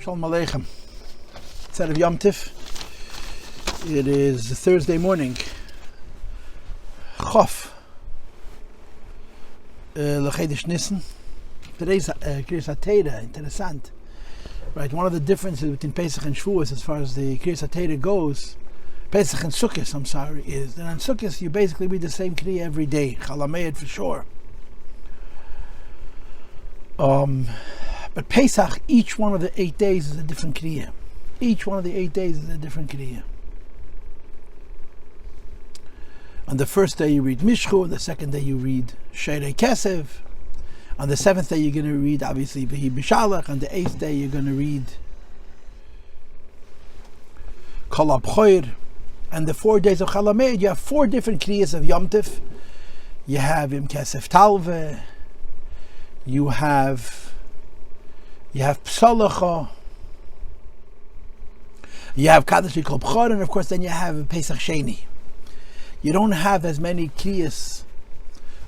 Shalom Aleichem. It's out of Yom Tif. It is Thursday morning. Chof. L'chedesh Nissen. Today's Kriyas HaTorah. Interessant. Right, one of the differences between Pesach and Shavuos as far as the Kriyas HaTorah goes, Pesach and Sukkot, is that on Sukkot you basically read the same Kriya every day. Chalameid for sure. But Pesach, each one of the 8 days is a different Kriya. Each one of the 8 days is a different Kriya. On the first day you read Mishchu, on the second day you read Sherei Kesev. On the seventh day you're going to read, obviously, V'hi B'Shalach. On the eighth day you're going to read Kol HaBchoir. And the 4 days of Chalameid, you have 4 different Kriyas of Yom Tif. You have Im Kesef Talve. You have Psalacha, you have Kaddish called B'chor, and of course then you have Pesach Sheni. You don't have as many Kriyas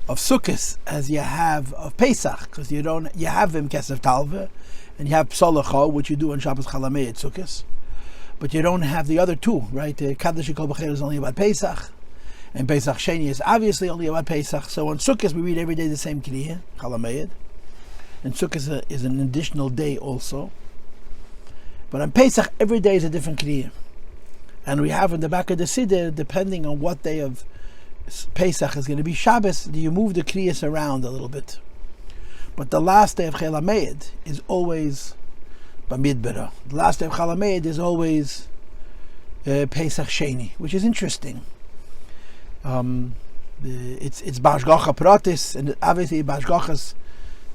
of Sukkot as you have of Pesach, because you have Im Kesef Talve, and you have Psalacha, which you do on Shabbos Chalameid Sukkot, but you don't have the other two, right? Kaddish called B'chor is only about Pesach, and Pesach Sheni is obviously only about Pesach. So on Sukkot we read every day the same Kriya, Chalameid. And Sukkot is an additional day also. But on Pesach, every day is a different Kriya. And we have in the back of the Siddur, depending on what day of Pesach is going to be Shabbos, you move the Kriyas around a little bit. But the last day of Chalameid is always Bamidbara. The last day of Chalameid is always Pesach Sheni, which is interesting. It's Bashgacha Pratis, and obviously Bashgachas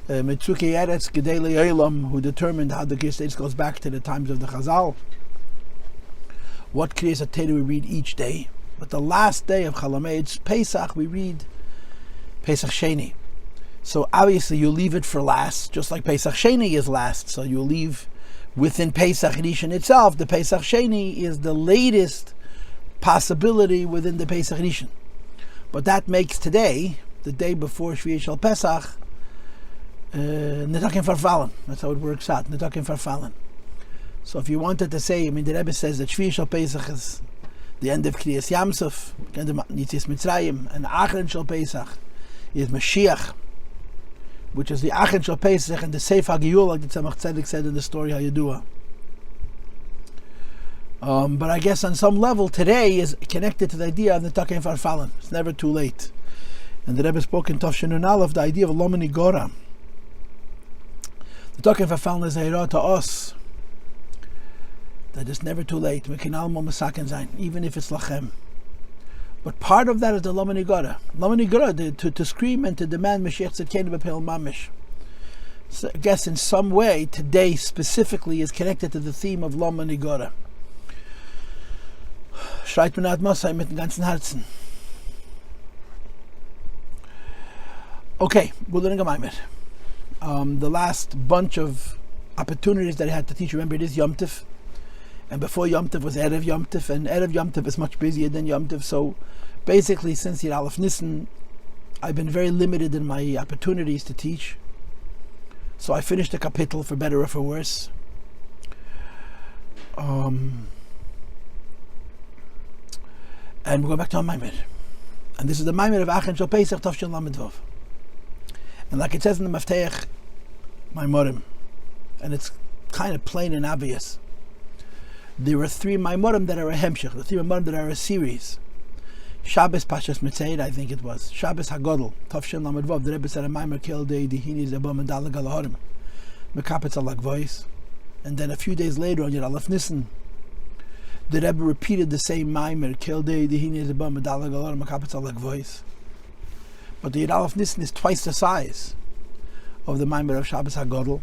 Mitzuki Eretz Gedei Le'olam, who determined how the Kriyas goes back to the times of the Chazal. What Kriyas HaTorah we read each day. But the last day of Chalameid, Pesach, we read Pesach Sheni. So obviously you leave it for last, just like Pesach Sheni is last. So you leave within Pesach Rishon itself. The Pesach Sheni is the latest possibility within the Pesach Rishon. But that makes today, the day before Shvi'ei Shel Pesach, Netzach and Farfallen. That's how it works out. Netzach and Farfallen. So if you wanted to say, the Rebbe says that Shvi'ei Shel Pesach is the end of Kriyas Yamsuf, end of Yetzias Mitzrayim, and Acharon Shel Pesach is Moshiach, which is the Acharon Shel Pesach and the Seif HaGiyul, like the Tzemach Tzedek said in the story Hayadua. But I guess on some level today is connected to the idea of Netzach and Farfallen. It's never too late. And the Rebbe spoke in Tov Shin Nun Aleph the idea of Lomani Gora. The Netzach and Farfallen is a hero to us that it's never too late. We can all masaken zayin, even if it's lachem. But part of that is the Lomani Gora. Lomani Gora, to scream and to demand Moshiach Tzedkenu b'Peil Mamish. So I guess in some way today specifically is connected to the theme of Lomani Gora. Schreit mir nach Mosai mit dem ganzen Herzen. Okay, we're learning a Maimer. The last bunch of opportunities that I had to teach, remember it is Yom Tif, and before Yom Tif was Erev Yom Tif, and Erev Yom Tif is much busier than Yom Tif. So basically since Yud Aleph Nissen I've been very limited in my opportunities to teach. So I finished a kapitel, for better or for worse. And we're going back to our Maimer, and this is the Maimer of Acharon Shel Pesach Tov Shin Lamed Vav. And like it says in the Maftech, Maimorim, and it's kind of plain and obvious, there are 3 Maimorim that are a Hemshech, the 3 Maimorim that are a series. Shabbos Pashas Mitzayid, I think it was. Shabbos HaGodol, Tov Shin Lamed Vav, the Rebbe said a Maimer Kel Dei Dihini Zebo Medalga Laharim, Mekapets Alagvois. And then a few days later on Yud Aleph Nissen, the Rebbe repeated the same Maimer Kel Dei Dihini Zebo Medalga Laharim, Mekapets Alagvois. But the Yud Aleph Nissen is twice the size of the Maimer of Shabbos HaGodol.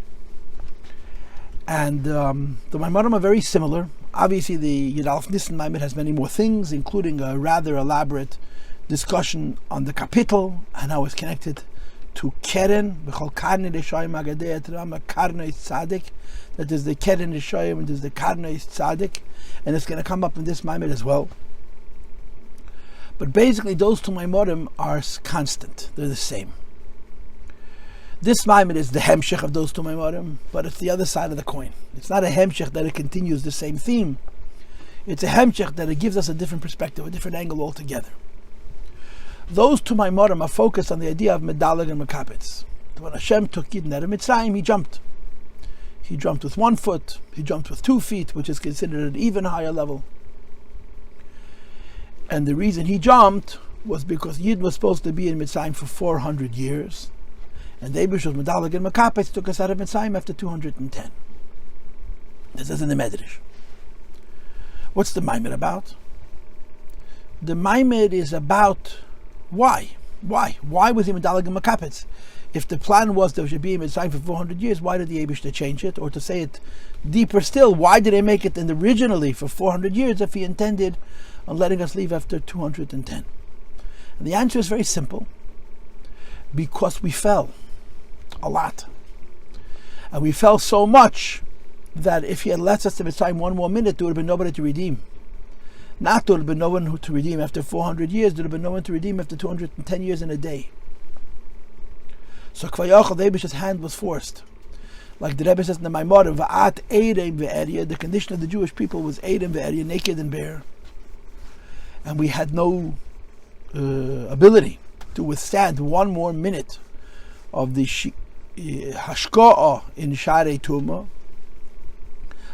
And the Maimerim are very similar. Obviously the Yud Aleph Nissen Maimer has many more things, including a rather elaborate discussion on the kapitel and how it's connected to Keren, B'chol Karnei Rishayim Agadei Etrama Karnei Tzadik. That is the Keren Rishayim and there's the Karnei Tzadik. And it's going to come up in this Maimer as well. But basically those 2 Maimorim are constant. They're the same. This Maimed is the Hemshech of those two Maimorim, but it's the other side of the coin. It's not a Hemshech that it continues the same theme. It's a Hemshech that it gives us a different perspective, a different angle altogether. Those two Maimorim are focused on the idea of medalleg and makapets. When Hashem took Yidden out of Mitzrayim, he jumped. He jumped with 1 foot, he jumped with 2 feet, which is considered an even higher level. And the reason he jumped was because Yidden was supposed to be in Mitzrayim for 400 years. And the Eibush was medalleg and makapets took us out of Mitzrayim after 210. This is in the Medrash. What's the Maimed about? The Maimed is about why. Why was he medalleg and makapets? If the plan was there should be in Mitzrayim for 400 years, why did the Eibush change it? Or to say it deeper still, why did they make it originally for 400 years if he intended on letting us leave after 210? And the answer is very simple. Because we fell a lot. And we fell so much that if he had let us to Mitzrayim 1 more minute, there would have been nobody to redeem. Not there would have been no one to redeem after 400 years, there would have been no one to redeem after 210 years in a day. So Kvayachal, the Eibish's hand was forced. Like the Rebbe says in the Maimorim, Va'at Eirem Ve'eria, the condition of the Jewish people was Eirem Ve'eria, naked and bare. And we had no ability to withstand 1 more minute of the hashka'ah in Sharei Tumah.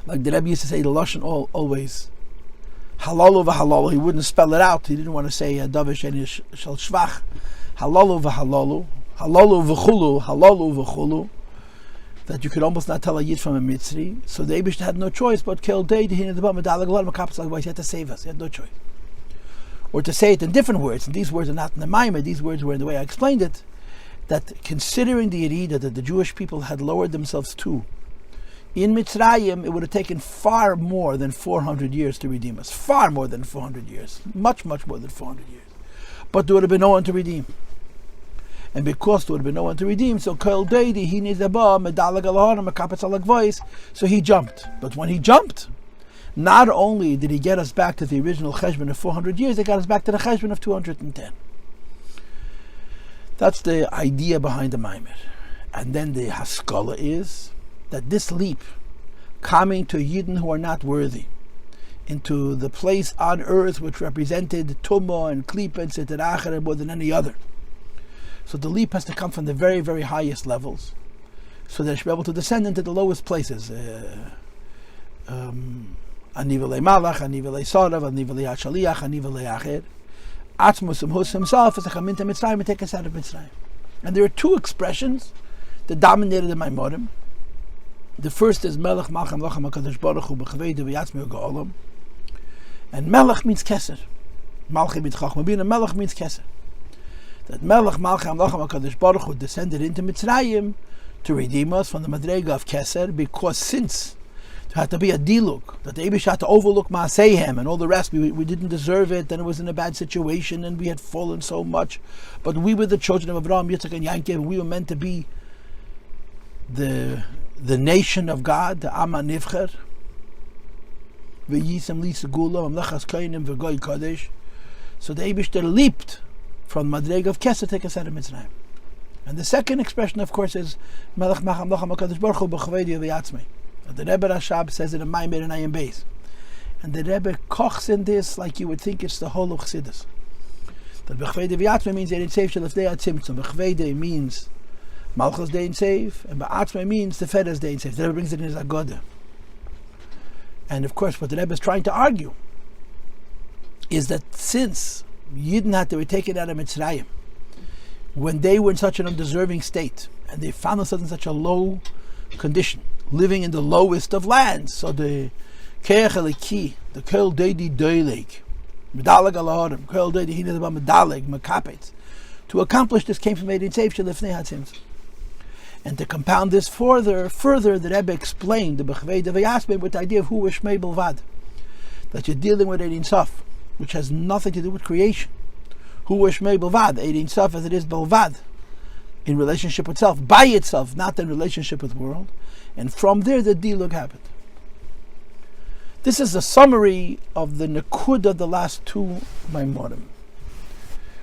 Like the Rebbe used to say, the Lashon always, halalu v'halalu. He wouldn't spell it out. He didn't want to say davish and shel shvach. Halalu v'halalu, halalu v'chulu, halalu v'chulu. That you could almost not tell a Yid from a Mitzri. So the Eibush had no choice but kill day to him the medalleg alon makapes. Otherwise, he had to save us. He had no choice. Or to say it in different words, and these words are not in the Maimed, these words were in the way I explained it, that considering the Yerida that the Jewish people had lowered themselves to, in Mitzrayim, it would have taken far more than 400 years to redeem us. Far more than 400 years. Much, much more than 400 years. But there would have been no one to redeem. And because there would have been no one to redeem, so Kol Deidi, he needs a ba, medalleg alahon, makapets alagvois, so he jumped. But when he jumped, not only did he get us back to the original cheshbon of 400 years, he got us back to the cheshbon of 210. That's the idea behind the Maimed. And then the haskalah is that this leap, coming to Yidden who are not worthy, into the place on earth which represented Tumah and Klipa and Seter Acharon more than any other. So the leap has to come from the very, very highest levels, so that they should be able to descend into the lowest places. Anivelei Malach, Anivelei Sarav, Anivelei Hashaliach, Anivelei Acher. Atzmus Hus himself is a Chamin to Mitzrayim and take us out of Mitzrayim. And there are 2 expressions that dominated the Maimorim. The first is Melech Malcham Lacham HaKadosh Baruch Hu B'Chavei V'Yatzmi U'Ga'olam. And Melech means Keser. Malchi mit Chachma Bina, Melech means Keser. That Melech Malcham Lacham HaKadosh Baruch Hu descended into Mitzrayim to redeem us from the Madrega of Keser, because since there had to be a diluk, that the Eibush had to overlook Maaseihem and all the rest, we didn't deserve it, and it was in a bad situation, and we had fallen so much, but we were the children of Avraham, Yitzchak, and Yankov, and we were meant to be the nation of God, the Am HaNivcher, V'yisem li segula, Mamlechas Kainim v'goy Kodesh. So the Eibush leaped from Madrega of Keser to take us out of Mitzrayim. And the second expression, of course, is Melech Macham Lacham HaKadosh Baruch Hu B'Chavei V'Yatzmi. The Rebbe Rashab says it in Maimed and Ayim Beis. And the Rebbe kochs in this like you would think it's the whole of Chassidus. That B'Chavei V'Yatzmi means Ein Seif Shel Lefnei HaTzimtzum. B'Chavei means Malchus Dein Seif, and Ba'atzmi means the Fedas Dein Seif. The Rebbe brings it in his Agoda. And of course, what the Rebbe is trying to argue is that since Yidden had to be taken out of Mitzrayim, when they were in such an undeserving state, and they found themselves in such a low condition, living in the lowest of lands, so the Keach Eliki, the Kol Deidi Doileg, Medalleg Alahorim, Kol Deidi Hinadaba Medalleg, Makapets, to accomplish this came from Ein Seif Shel Lefnei HaTzimtzum. And to compound this further, the Rebbe explained the B'Chavei V'Yatzmi with the idea of Hu Shmei Belvad, that you're dealing with Ein Sof, which has nothing to do with creation. Hu Shmei Belvad, Ein Sof as it is Belvad, in relationship with itself, by itself, not in relationship with the world. And from there the dilug happened. This is a summary of the Nakud of the last 2 Maimorim,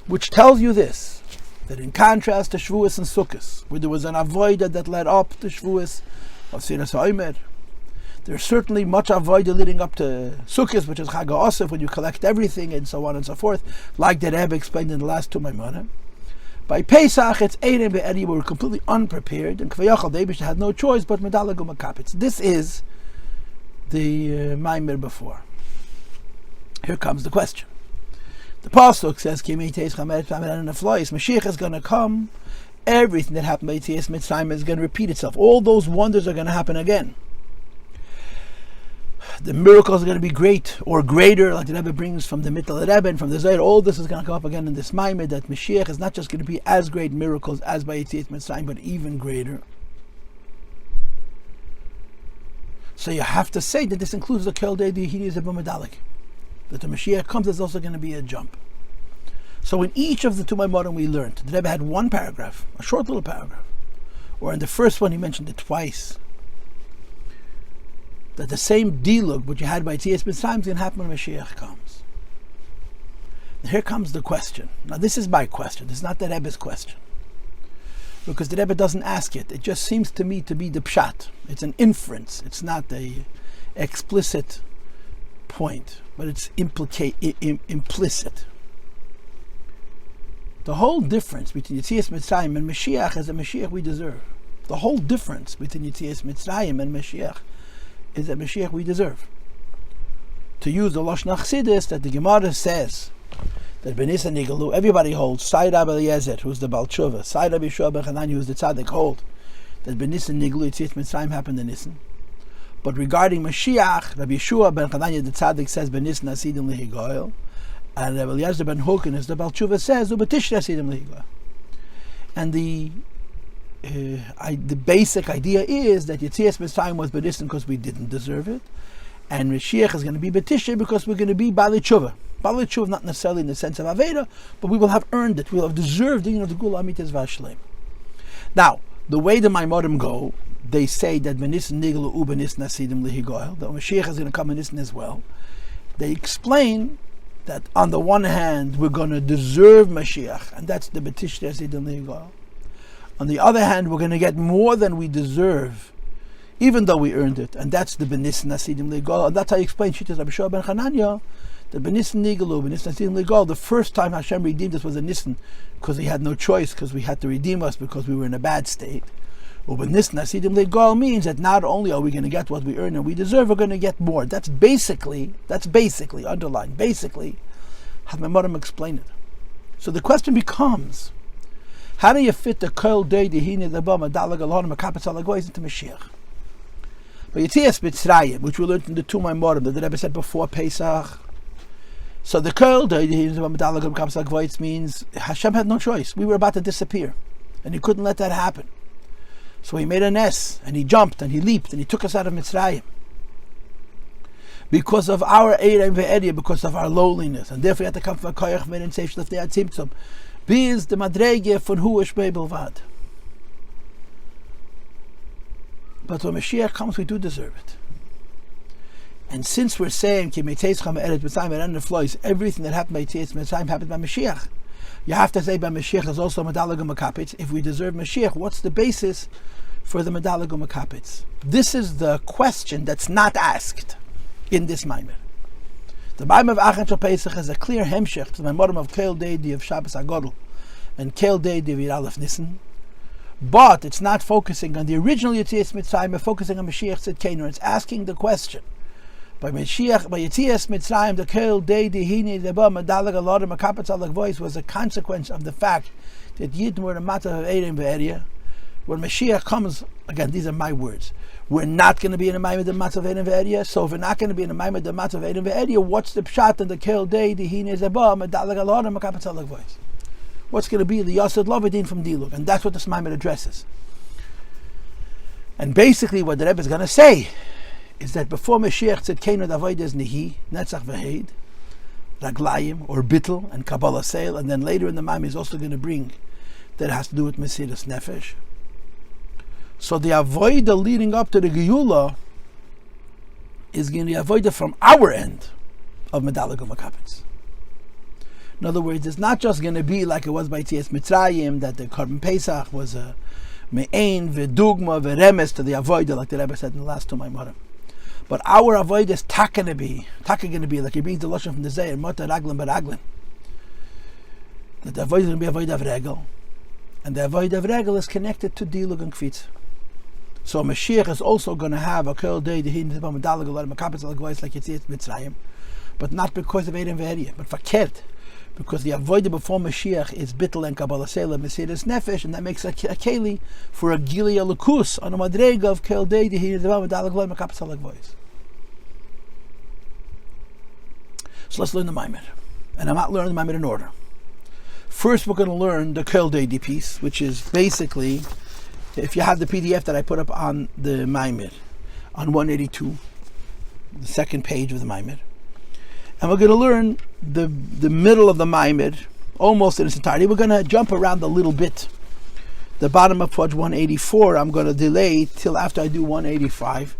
which tells you this, that in contrast to Shavuos and Sukkos, where there was an avodah that led up to Shavuos of Mesiras Nefesh, there's certainly much avodah leading up to Sukkos, which is Chag HaOsef, when you collect everything and so on and so forth, like the Rebbe explained in the last two Maimonim. By Pesach, it's Eirim Be'eri, we were completely unprepared, and Kvayachal Debish had no choice but Medalleg U'Makapetz. This is the Maimer before. Here comes the question. The Possuk says, Moshiach is going to come, everything that happened by Yetzias Mitzrayim is going to repeat itself. All those wonders are going to happen again. The miracles are going to be great or greater, like the Rebbe brings from the Mittel Rebbe and from the Zohar. All this is going to come up again in this Maimer, that Moshiach is not just going to be as great miracles as by Yetzias Mitzrayim, but even greater. So you have to say that this includes the Kel Dei Dihini Zebah Medalek. That the Moshiach comes, there's also going to be a jump. So in each of the two Maimorim we learned, the Rebbe had one paragraph, a short little paragraph, or in the first one he mentioned it twice, that the same dilug which you had by Yetzias Mitzrayim is going to happen when Moshiach comes. And here comes the question. Now this is my question, this is not the Rebbe's question, because the Rebbe doesn't ask it. It just seems to me to be the pshat. It's an inference. It's not a explicit point, but it's implicit. The whole difference between Yetzias Mitzrayim and Moshiach is the Moshiach we deserve. The whole difference between Yetzias Mitzrayim and Moshiach is the Moshiach we deserve. To use the Lashon Chassidus that the Gemara says that Benisan Nigalu, everybody holds, Sai Rabbi Eliezer, who's the Baal Tshuva, Sai Rabbi Yeshua ben Chananya, who's the Tzaddik, hold that Benisan Nigalu Yetzias Mitzrayim happened in Nisan. But regarding Moshiach, Rabbi Yeshua ben Chananya, the Tzaddik, says Benisan Asidim Lehigoyel, and Rabbi Eliezer ben Hukin, as the Baal Tshuva says, Ubetish Asidim Lehigoyel. And the basic idea is that Yetzias Mitzrayim was Benisan because we didn't deserve it, and Moshiach is going to be Betisha because we're going to be Bali Tshuva. Bali Tshuva not necessarily in the sense of Aveda, but we will have earned it. We will have deserved the Gula Amitis Vashlem. Now, the way the Maimorim go, they say that Benisan Niglu U Benisan Asidim Lehigoyel, that Moshiach is going to come in Nisan as well. They explain that on the one hand, we're going to deserve Moshiach, and that's the Betish Asidim Lehigoyel. On the other hand, we're going to get more than we deserve, even though we earned it, and that's the Benisan Asidim Lehigoyel. And that's how you explain Shittas Rabbi Yeshua ben Chananya, the Benisan Nigalu, Benisan Asidim Lehigoyel. The first time Hashem redeemed us was in Nisan, because He had no choice, because we had to redeem us because we were in a bad state. Well, Benisan Asidim Lehigoyel means that not only are we going to get what we earn and we deserve, we're going to get more. That's basically, underlined, basically, how the Maimorim explain it. So the question becomes, how do you fit the Kol Dei Dihini Zebah Medalleg U'Makapetz Alagvois into Moshiach? But Yetzias Mitzrayim, which we learned in the two Maimorim that the Rebbe said before Pesach, so the Kol Dei Dihini Zebah Medalleg U'Makapetz Alagvois means Hashem had no choice. We were about to disappear, and He couldn't let that happen. So He made a ness, and He jumped, and He leaped, and He took us out of Mitzrayim. Because of our Eirim Ve'eria, because of our lowliness, and therefore we had to come from a Koyach Men and Seif Shlefnei Atzimtzum. Biz the madrege von hu ish belvad. But when Moshiach comes, we do deserve it. And since we're saying everything that happened by Yetzias Mitzrayim happened by Moshiach, you have to say by Moshiach there's also Medalleg U'Makapetz. If we deserve Moshiach, what's the basis for the Medalleg U'Makapetz? This is the question that's not asked in this Maimer. The Maimer of Acharon Shel Pesach is a clear Hemshech to the Maimorim of Kel Deidi of Shabbos HaGodol and Kel Deidi of Yir Aleph Nisan. But it's not focusing on the original Yetzias Mitzrayim, it's focusing on Moshiach Tzidkeinu. It's asking the question, by Yetzias Mitzrayim, the Kel Deidi Hini Zebah Medalleg U'Makapetz Alagvois was a consequence of the fact that Yidden were in a matter of Eirim Ve'eria. When Moshiach comes, again, these are my words, we're not going to be in a Maimed the Matzav Eirim Ve'eria. So if we're not going to be in a Maimed the Matzav Eirim Ve'eria, what's the pshat in the Kel Dei Dihini Zebah Medalleg U'Makapetz Alagvois? What's going to be the Yasud Lovadin from Dilug? And that's what this Maimed addresses. And basically what the Rebbe is going to say is that before Moshiach Tzidkeinu the Avodos Nehi, Netzach V'Hed, Raglayim, or Bittel, and Kabbalah Seil, and then later in the Maimed is also going to bring that has to do with Mesiras Nefesh. So the Avodah leading up to the Geula is going to be Avodah from our end of Medalleg U'Makapetz. In other words, it's not just going to be like it was by Yetzias Mitzrayim, that the pre-Pesach was a me'ein v'dugma v'remes to the Avodah, like the Rebbe said in the last two Maimarim. But our Avodah is going to be, like he brings the Lashon from the Zayir, Mota Raglan Baraglin. That the Avodah is going to be Avodah of Regel. And the Avodah of Regel is connected to Dilug and Kfitz. So Moshiach is also going to have a kol day the hin medalg a lot of makapets like Yetzias Mitzrayim, but not because of Edim Ve'eria, but fakert, because the avodah before Moshiach is bittel and kabbalah sela Mesiras Nefesh, and that makes a keli for a gilia lukus on a madrega of kol day the hin medalg a lot of makapets like voice. So let's learn the Maimer, and I'm not learning the Maimer in order. First, we're going to learn the kol day piece, which is basically, if you have the PDF that I put up on the Maimer, on 182, the second page of the Maimer, and we're going to learn the middle of the Maimer, almost in its entirety. We're going to jump around a little bit. The bottom of page 184, I'm going to delay till after I do 185.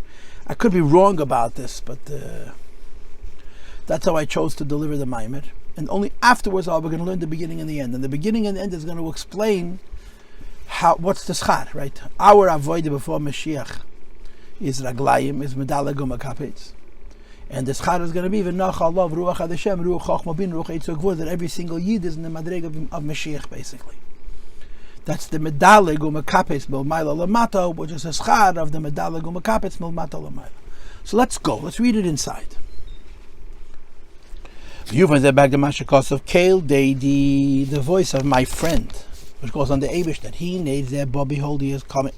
I could be wrong about this, but that's how I chose to deliver the Maimer. And only afterwards we're going to learn the beginning and the end. And the beginning and the end is going to explain what's the schar, right? Our avodah before Moshiach is raglayim, is medalg makpets, and the schar is going to be Vinacha love ruach adeshem ruach chachma bin ruach eitzog, that every single yid is in the madreg of Moshiach, basically. That's the medalg makpets milmaila lamata, which is a schar of the medalg makpets milmata lamaila. So let's go. Let's read it inside. You find that back the mashakos of Kale Deidi, the voice of my friend, which goes on the Abish, that he needs there, but behold, he is coming.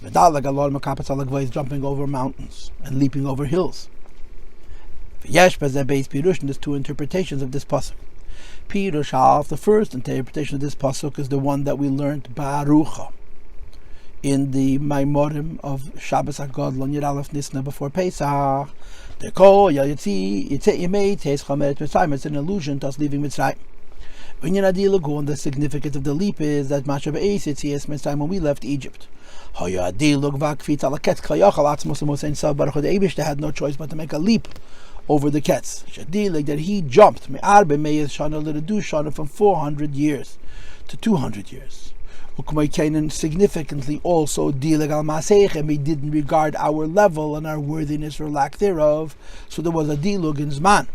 Medalg a lot of makapets like voice, jumping over mountains and leaping over hills. Yesh bezeh beis pirush, and there's two interpretations of this Possuk. Pirush half, the first interpretation of this Possuk is the one that we learned Barucha in the Maimorim of Shabbos HaGod Lo Nir Aleph Nisna before Pesach. The Ko Yetzi Yemei Teis Chameret Mitzrayim. It's an allusion to us leaving Mitzrayim. When you and the significance of the leap is that Masha Be'ez Yetzias Mitzrayim, when we left Egypt. The Eibush had no choice but to make a leap over the Ketz. That he jumped from 400 years to 200 years. Significantly also, we didn't regard our level and our worthiness or lack thereof, so there was a dilug in Zman.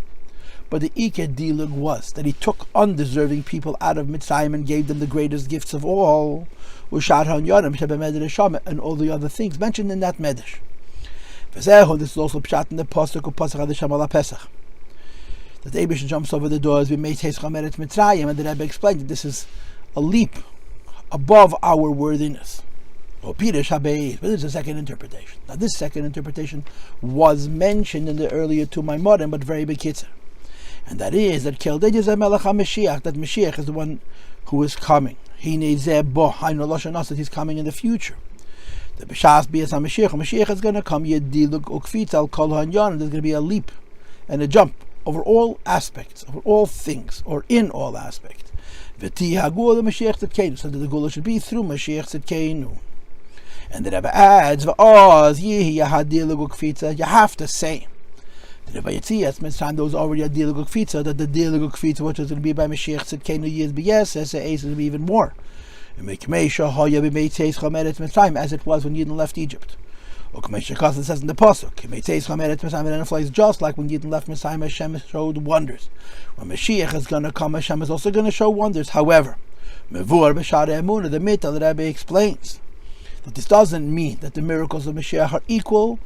But the Ike dilug was that he took undeserving people out of Mitzrayim and gave them the greatest gifts of all, and all the other things mentioned in that Medrash. This is also pshat in the Possuk of Possuk Hadesham ala Pesach. That the Eibush jumps over the doors, we made Teis Chameret Mitzrayim, and the Rebbe explained that this is a leap above our worthiness. But this is a second interpretation. Now this second interpretation was mentioned in the earlier two Maimorim, but very bekitzer. And that is that Moshiach, that Moshiach is the one who is coming. He needs that he's coming in the future. The B'shas B'yas Moshiach is going to come. Yedilug ukfitz al kol hanyan, and there's going to be a leap and a jump over all aspects, over all things, or in all aspects. V'tihagu the Moshiach tzedkeinu, so that the Gula should be through Moshiach tzedkeinu. And the Rebbe adds, v'oz yihi yahadilug ukfitz. You have to say that by Yetzias Mitzrayim there was already a dilug ukfitz, that the dilug ukfitz, which is going to be by Moshiach tzedkeinu years b'yes, is going to be even more. As it was when Yidden left Egypt. It says in the Possuk, and it flies just like when Yidden left Mitzrayim, Hashem showed wonders. When Moshiach is going to come, Hashem is also going to show wonders. However, the Mittel, the Rebbe explains that this doesn't mean that the miracles of Moshiach are equal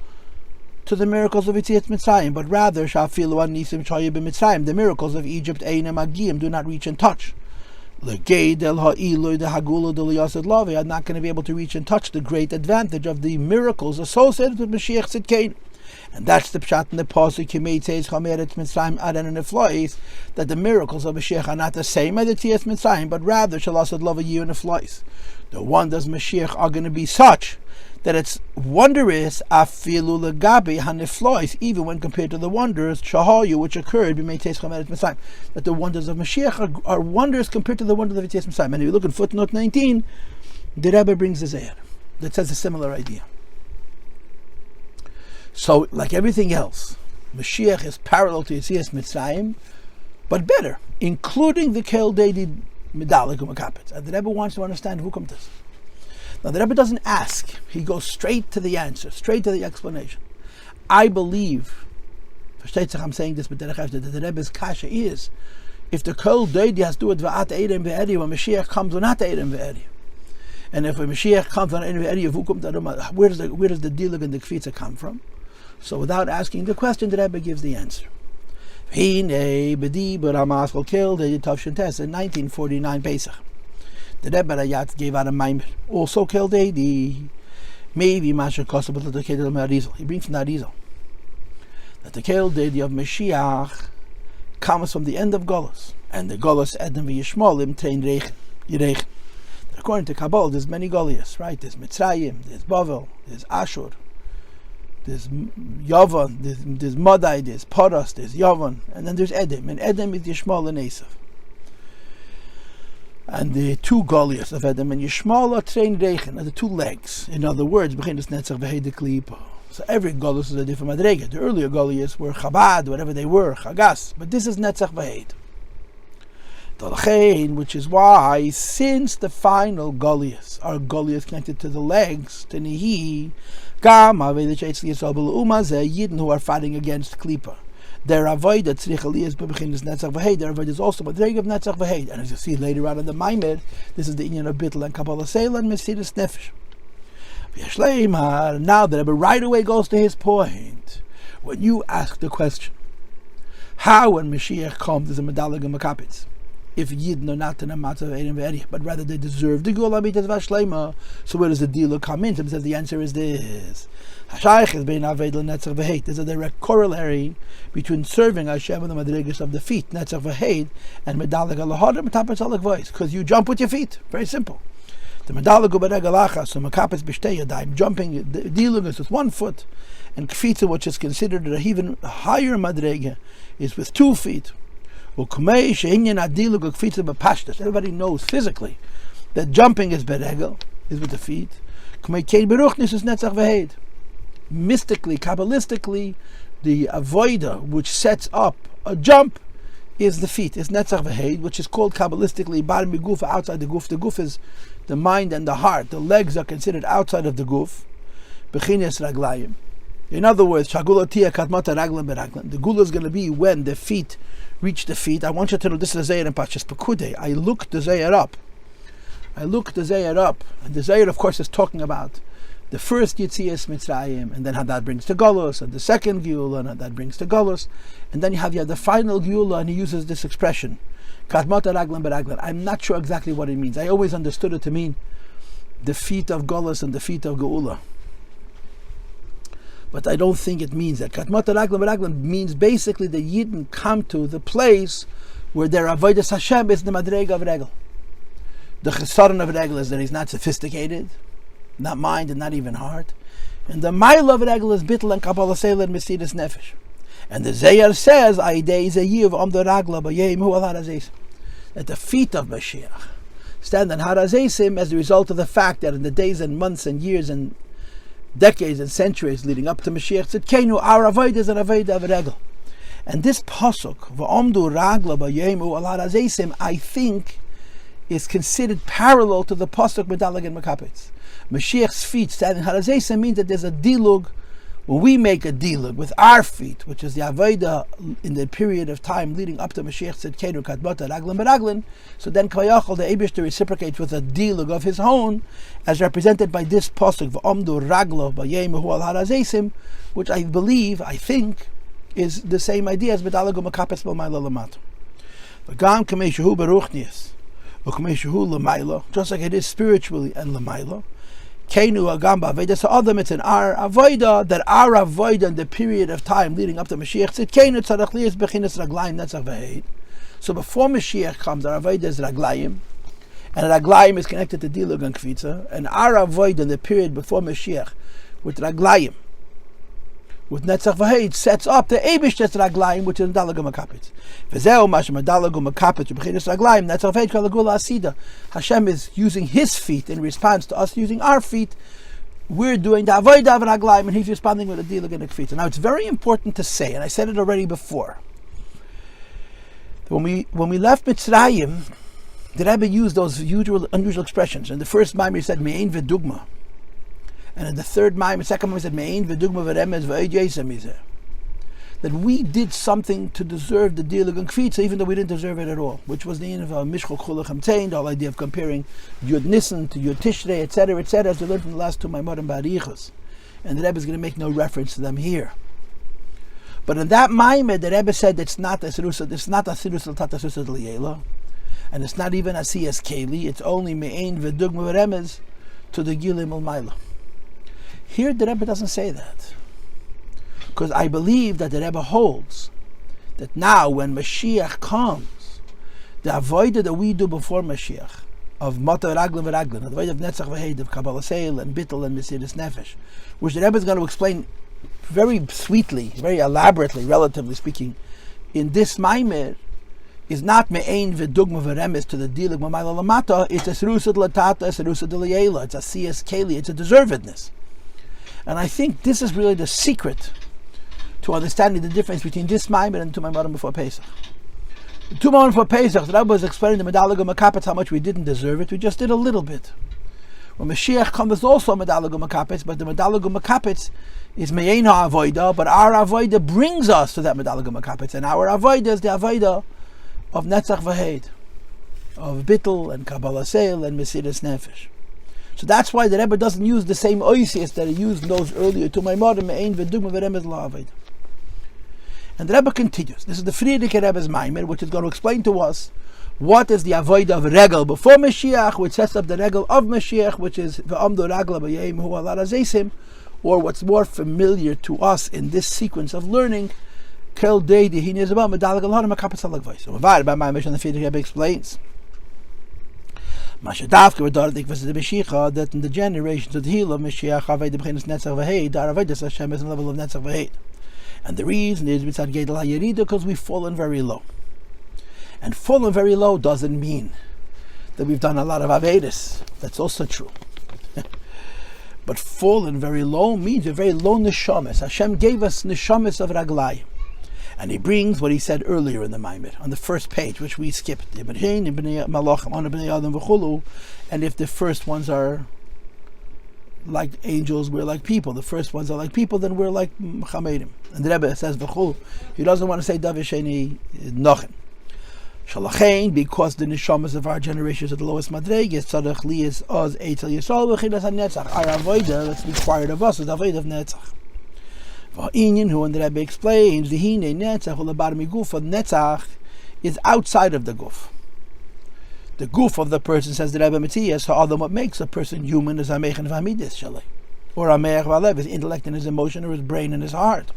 to the miracles of Yetzias Mitzrayim, but rather the miracles of Egypt do not reach and touch. Are not going to be able to reach and touch the great advantage of the miracles associated with Moshiach tzedkeinu. And that's the pshat in the Possuk, that the miracles of Moshiach are not the same as the Yetzias Mitzrayim, but rather shalasad love a year and a flies. The wonders of Moshiach are going to be such that it's wondrous afilu legabi haniflois, even when compared to the wonders shahayu which occurred that the wonders of Moshiach are wonders compared to the wonders of Yetzias Mitzrayim. And if you look in footnote 19, the Rebbe brings a zayr that says a similar idea. So, like everything else, Moshiach is parallel to Yetzias Mitzrayim but better, including the kel deidi medalek umakapetz. And the Rebbe wants to understand who comes this. Now the Rebbe doesn't ask; he goes straight to the answer, straight to the explanation. I believe, I'm saying this, but the Rebbe's kasha is, if the kel deidi has to do it v'at eirim ve'eri, when Moshiach comes on at eirim ve'eri, and if a Moshiach comes on eirim ve'eri, where does the dilag and the kfitza come from? So without asking the question, the Rebbe gives the answer. In 1949 Pesach, the Rebbe Rayat gave out a maimer, also killed the maybe Masha Kosovo to the Kedel Marizal. He brings from the Arizal that the Kel Deidi of Moshiach comes from the end of Galus, and the Galus Edom v'Yishmolim train Yerechen. According to Kabbalah, there's many Goliaths, right? There's Mitzrayim, there's Bavel, there's Ashur, there's Yavan, there's Madai, there's Paras, there's Yavan, and then there's Edom, and Edom is Yishmael and Esav. And the two Goliaths of Edom and Yishmael are trained Reichen, are the two legs. In other words, Bechinas Netzach and Hod. So every Galus is a different madrega. The earlier Goliaths were Chabad, whatever they were, Chagas, but this is Netzach and Hod. Which is why, since the final Goliaths are Goliaths connected to the legs, to Nihi, Gam, Yidden who are fighting against Klipa. Their Avodah Tzrichali is Bebechinas Netzach and Hod. Their Avodah is also madrega of Netzach and Hod. And as you see later on in the Maimed, this is the Inyan of Bittel and Kabbalah Seil and Mesiras Nefesh. Now the Rebbe right away goes to his point. When you ask the question, how when Moshiach comes is a medallig and makapets, if Yidden are not in a matter of Eirim ve'eri, but rather they deserve the Gula Mitzvah Shleima, so where does the deal come in? So he says the answer is this. Hashayich is bein Aved Netzach v'Hod. There's a direct corollary between serving Hashem and the madrigas of the feet, Netzach v'Hod, and medallig alahod and metapetz alakvois, because you jump with your feet. Very simple. The medallig u'beregalachas, so makapetz b'shtei yadayim, jumping, dealing is with 1 foot, and kfitza, which is considered an even higher madrega, is with 2 feet. Everybody knows physically that jumping is beregel, is with the feet. Mystically, kabbalistically, the avodah which sets up a jump is the feet, is Netzach and Hod, which is called kabbalistically bar miguf, outside the guf. The guf is the mind and the heart. The legs are considered outside of the guf. Bechinas raglayim. In other words, shagulatia katmata raglan beraglan. The gula is going to be when the feet reach the feet. I want you to know this is a Zayir in Pashas Pekude. I looked the Zayir up. And the Zayir, of course, is talking about the first Yetzias Mitzrayim, and then how that brings to Galus, and the second Geula, and how that brings to Galus, and then you have the final Geula, and he uses this expression, Katmata raglan beraglan. I'm not sure exactly what it means. I always understood it to mean the feet of Galus and the feet of Geula. But I don't think it means that. Katmata raglan beraglan means basically the Yidden come to the place where their avodas Hashem is the madrega of regel. The chesaron of regel is that he's not sophisticated, not mind and not even heart. And the mile of regel is bittel and kabbalah seil and Mesiras Nefesh. And the Zayar says, Aidei Zayiv the ragla b'yem hu al harazesim, that the feet of Moshiach stand on harazesim as a result of the fact that in the days and months and years and decades and centuries leading up to Moshiach Tzidkenu, our avodah is an avodah of regel. And this Possuk, v'omdu ragla b'yemu al harazesim, I think is considered parallel to the Possuk medallig and makapets. Moshiach's feet standing harazesim means that there's a dilug. When we make a dilug with our feet, which is the avodah in the period of time leading up to Moshiach Tzidkenu, katbata raglan beraglan, so then Kayachol, the Eibishter, reciprocates with a dilug of his own, as represented by this Possuk, v'omdu raglo b'yemu al harazesim, which I think, is the same idea as medallig u'makapetz b'mayla l'mato. V'gam kamei shehu beruchnius, u'kamei shehu l'mayla, just like it is spiritually and l'mayla. Keinu agamba avodah adam, it's in our avodah, that our avodah in the period of time leading up to Moshiach Tzidkenu tzarech liyos bechinas raglayim Netzach v'Hod. So before Moshiach comes, our avodah is raglayim, and raglayim is connected to dilug and kfitza, and our avodah in the period before Moshiach with raglayim, with Netzach v'Hod, sets up the Eibishter's raglayim, which is medallig u'makapetz. V'zeu mash medallig u'makapetz u'bechinas raglayim Netzach v'Hod kol hagula asida. Hashem is using His feet in response to us using our feet. We're doing the avodah of raglayim, and He's responding with a dilug and a kfitza. Now it's very important to say, and I said it already before, When we left Mitzrayim, the Rebbe used those unusual expressions. In the first Maimer he said Me'ein v'dugma, and in the second Maimer he said Me'ein v'dugma v'remez v'oijesa mizeh. That we did something to deserve the deal of Gnkvitza, even though we didn't deserve it at all, which was the end of Mishchol Chulachem Tain, the whole idea of comparing Yud Nisan to Yud Tishrei, etc., etc., as we learned from the last two Maimorim Barichos. And the Rebbe is going to make no reference to them here. But in that Maimer, the Rebbe said it's not a Sirus Tata Sirus L'Yela, and it's not even a Siyas Keli, it's only Me'ein V'dugma V'remez to the Gilim Al-Maila. Here the Rebbe doesn't say that. Because I believe that the Rebbe holds that now when Moshiach comes, the Avodah that we do before Moshiach, of Mata Raglan V'Raglan, the Avodah of Netzach and Hod, of Kabbalah Seil and Bittel and Mesiras Nefesh, which the Rebbe is going to explain very sweetly, very elaborately, relatively speaking, in this Maimer, is not Me'ein V'dugma V'remes to the Dilig Mamayla Lamata, it's a Serusad Latata, a Serusad L'Yela, it's a Siyas Keli, it's a deservedness. And I think this is really the secret to understanding the difference between this Maimer and the two Maimerim before Pesach. The two Maimerim before Pesach, the Rebbe was explaining the medallig makapetz, how much we didn't deserve it, we just did a little bit. When Moshiach comes, there's also medallig makapetz, but the medallig makapetz is me'ein ha'avodah, but our avodah brings us to that medallig makapetz, and our avodah is the avodah of Netzach and Hod, of Bittel and Kabbalah Seil and Mesiras Nefesh. So that's why the Rebbe doesn't use the same oisius that he used in those earlier two Maimerim, me'ein v'dugma v'remez la'avodah. And the Rebbe continues. This is the Friedrich Rebbe's Maimer, which is going to explain to us what is the avodah of regel before Moshiach, which sets up the regel of Moshiach, which is v'amdu ragla b'yayim hu ala razesim, or what's more familiar to us in this sequence of learning, kel deidi hin yezabah medalag alhara makapetz alagvais. So by Maimer, and the Friedrich Rebbe explains that in the generations of the heel of Moshiach, avodah b'chinas Netzach and Hod, our avodah Hashem is in the level of Netzach and Hod. And the reason is because we've fallen very low. And fallen very low doesn't mean that we've done a lot of Avodos. That's also true. But fallen very low means a very low neshamas. Hashem gave us neshamas of raglai. And he brings what he said earlier in the Maimer, on the first page, which we skipped. And if the first ones are like angels, we're like people. The first ones are like people, then we're like chamedim. And the Rebbe says v'chul. He doesn't want to say davar sheni nochen. Shalachein, because the neshamas of our generations are the lowest madreges. Tzadach liyas oz eitel yisrael v'chinas hanetzach. Our avodah that's required of us is the avodah of netzach. V'inyin, who and the Rebbe explains the hine netzach u'lebar miguf of netzach is outside of the guf. The goof of the person, says the Rebbe Yetzias, what makes a person human is Hamech and Vamidis, Shel, or Hamech Valev, his intellect and his emotion, or his brain and his heart.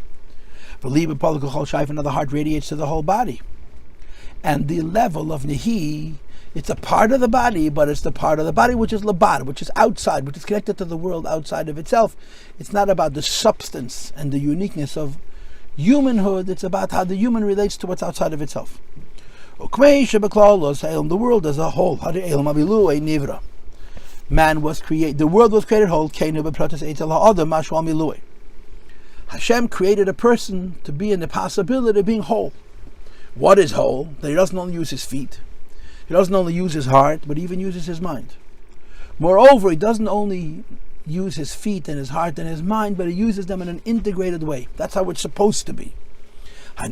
Believe in Possuk Chol Shaif, and the heart radiates to the whole body. And the level of Nehi, it's a part of the body, but it's the part of the body which is Labar, which is outside, which is connected to the world outside of itself. It's not about the substance and the uniqueness of humanhood, it's about how the human relates to what's outside of itself. The world as a whole. Man was created, the world was created whole. Hashem created a person to be in the possibility of being whole. What is whole? That he doesn't only use his feet, he doesn't only use his heart, but he even uses his mind. Moreover, he doesn't only use his feet and his heart and his mind, but he uses them in an integrated way. That's how it's supposed to be. That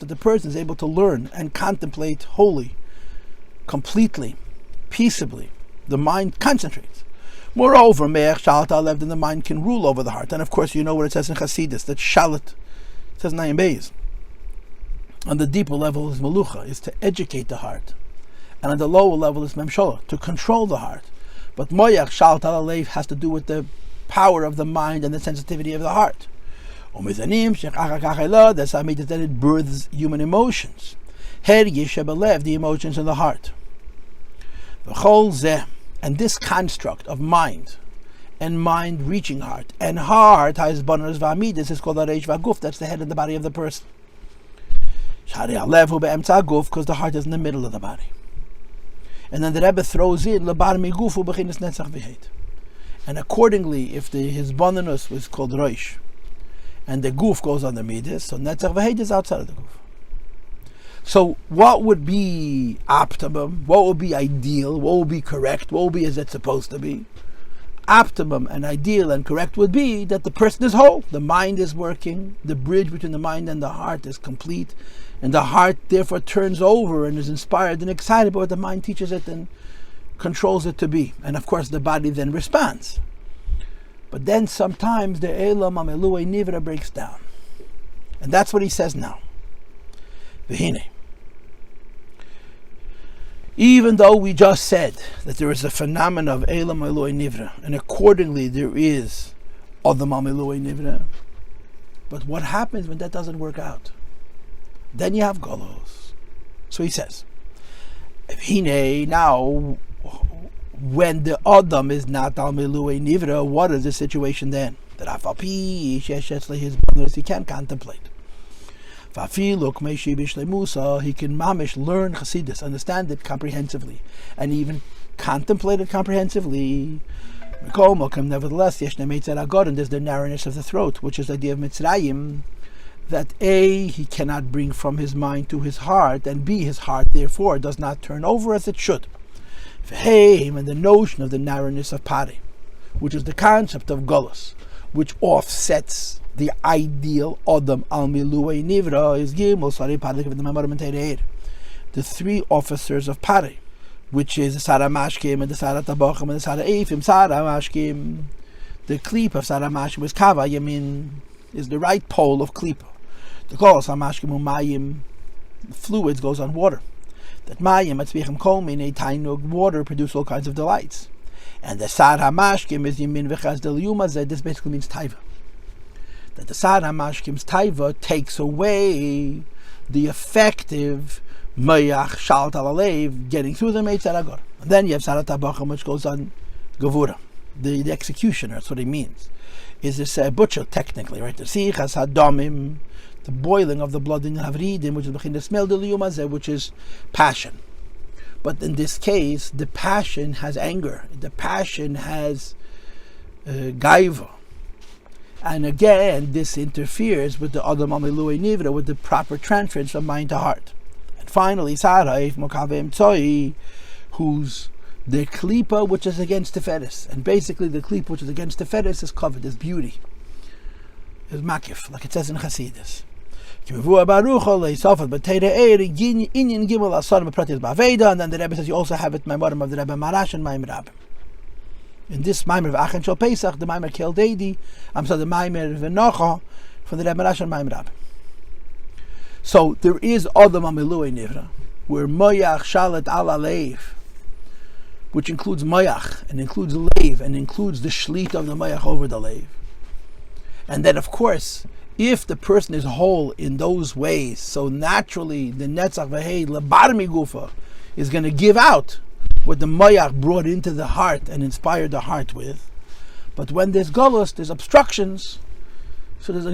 the person is able to learn and contemplate wholly, completely, peaceably. The mind concentrates. Moreover, the mind can rule over the heart. And of course, you know what it says in Chassidus, that shalit, it says Nayim Beis. On the deeper level is melucha, is to educate the heart. And on the lower level is memshola, to control the heart. But moyach shalit al-alev has to do with the power of the mind and the sensitivity of the heart. That's how it births human emotions. The emotions in the heart. And this construct of mind and mind reaching heart and heart is called Reish Vaguf. That's the head and the body of the person. Because the heart is in the middle of the body. And then the Rebbe throws in and accordingly, if his bonus was called Reish, and the goof goes on the midas, so Netzach and Hod is outside of the goof. So what would be optimum? What would be ideal? What would be correct? What would be as it's supposed to be? Optimum and ideal and correct would be that the person is whole. The mind is working. The bridge between the mind and the heart is complete. And the heart therefore turns over and is inspired and excited by what the mind teaches it and controls it to be. And of course the body then responds. But then sometimes the Elam Amelue Nivra breaks down. And that's what he says now. V'hine. Even though we just said that there is a phenomenon of Elam Amelue Nivra, and accordingly there is Adam Amelue Nivra, but what happens when that doesn't work out? Then you have Galus. So he says, V'hine, now, when the Adam is not Al Melue Nivra, what is the situation then? That Afapi his brothers he can contemplate. Fafiluk Meishi Bishlemusa, he can mamish learn Chassidus, understand it comprehensively, and even contemplate it comprehensively. Nevertheless, and there's the narrowness of the throat, which is the idea of Mitzrayim, that A, he cannot bring from his mind to his heart, and B, his heart therefore does not turn over as it should. And the notion of the narrowness of Pari, which is the concept of Galus, which offsets the ideal Adam al Milue Nivra, is Gimel Sari Pari the 3 officers of Pari, which is the Sara Mashkim and the Sara Tabachim and the Sara Eifim. Sara Mashkim, the Klip of Sara Mashkim is Kava Yamin, is the right pole of Klipa. The Galus Mashkim Umayim, fluids goes on water. That Mayim Atzvichem Kol Minei Tainug, water produce all kinds of delights. And the Sar HaMashkim is Yimin V'chaz Del Yuma. This basically means Taiva. That the Sar HaMashkim's Taiva takes away the effective Mayach Shalt Alalev getting through the Meitzar Agor. And then you have Sar HaTabachim, which goes on Gavura, the executioner. That's what he means. Is this butcher technically, right? The Sichas HaDomim, the boiling of the blood in Havridim, which is the smell del Yumazeh, which is passion. But in this case, the passion has anger. The passion has gaiva. And again, this interferes with the Adam Amelue Nivra, with the proper transference from mind to heart. And finally, Saraif Mokavim Tzoi, who's the klipa which is against the fetus. And basically the klipa which is against the fetus is covered, is beauty. Is makif, like it says in Chassidus. And then the Rebbe says you also have it Maimarim of the Rebbe Marash and Maimer Rabim. In this Maimer of Achan Shel Pesach, the Maimer Kel Deidi, the Maimer Vinacha from the Rebbe Marash and Maimer Rabim. So there is Adam Amelue Nivra, where Moshiach Shalat Ala Leiv, which includes Moshiach and includes Leiv and includes the Shlit of the Moshiach over the Leiv. And then of course, if the person is whole in those ways, so naturally the Netzach and Hod Lebarmi Gufa is going to give out what the Moshiach brought into the heart and inspired the heart with. But when there's Galus, there's obstructions, so there's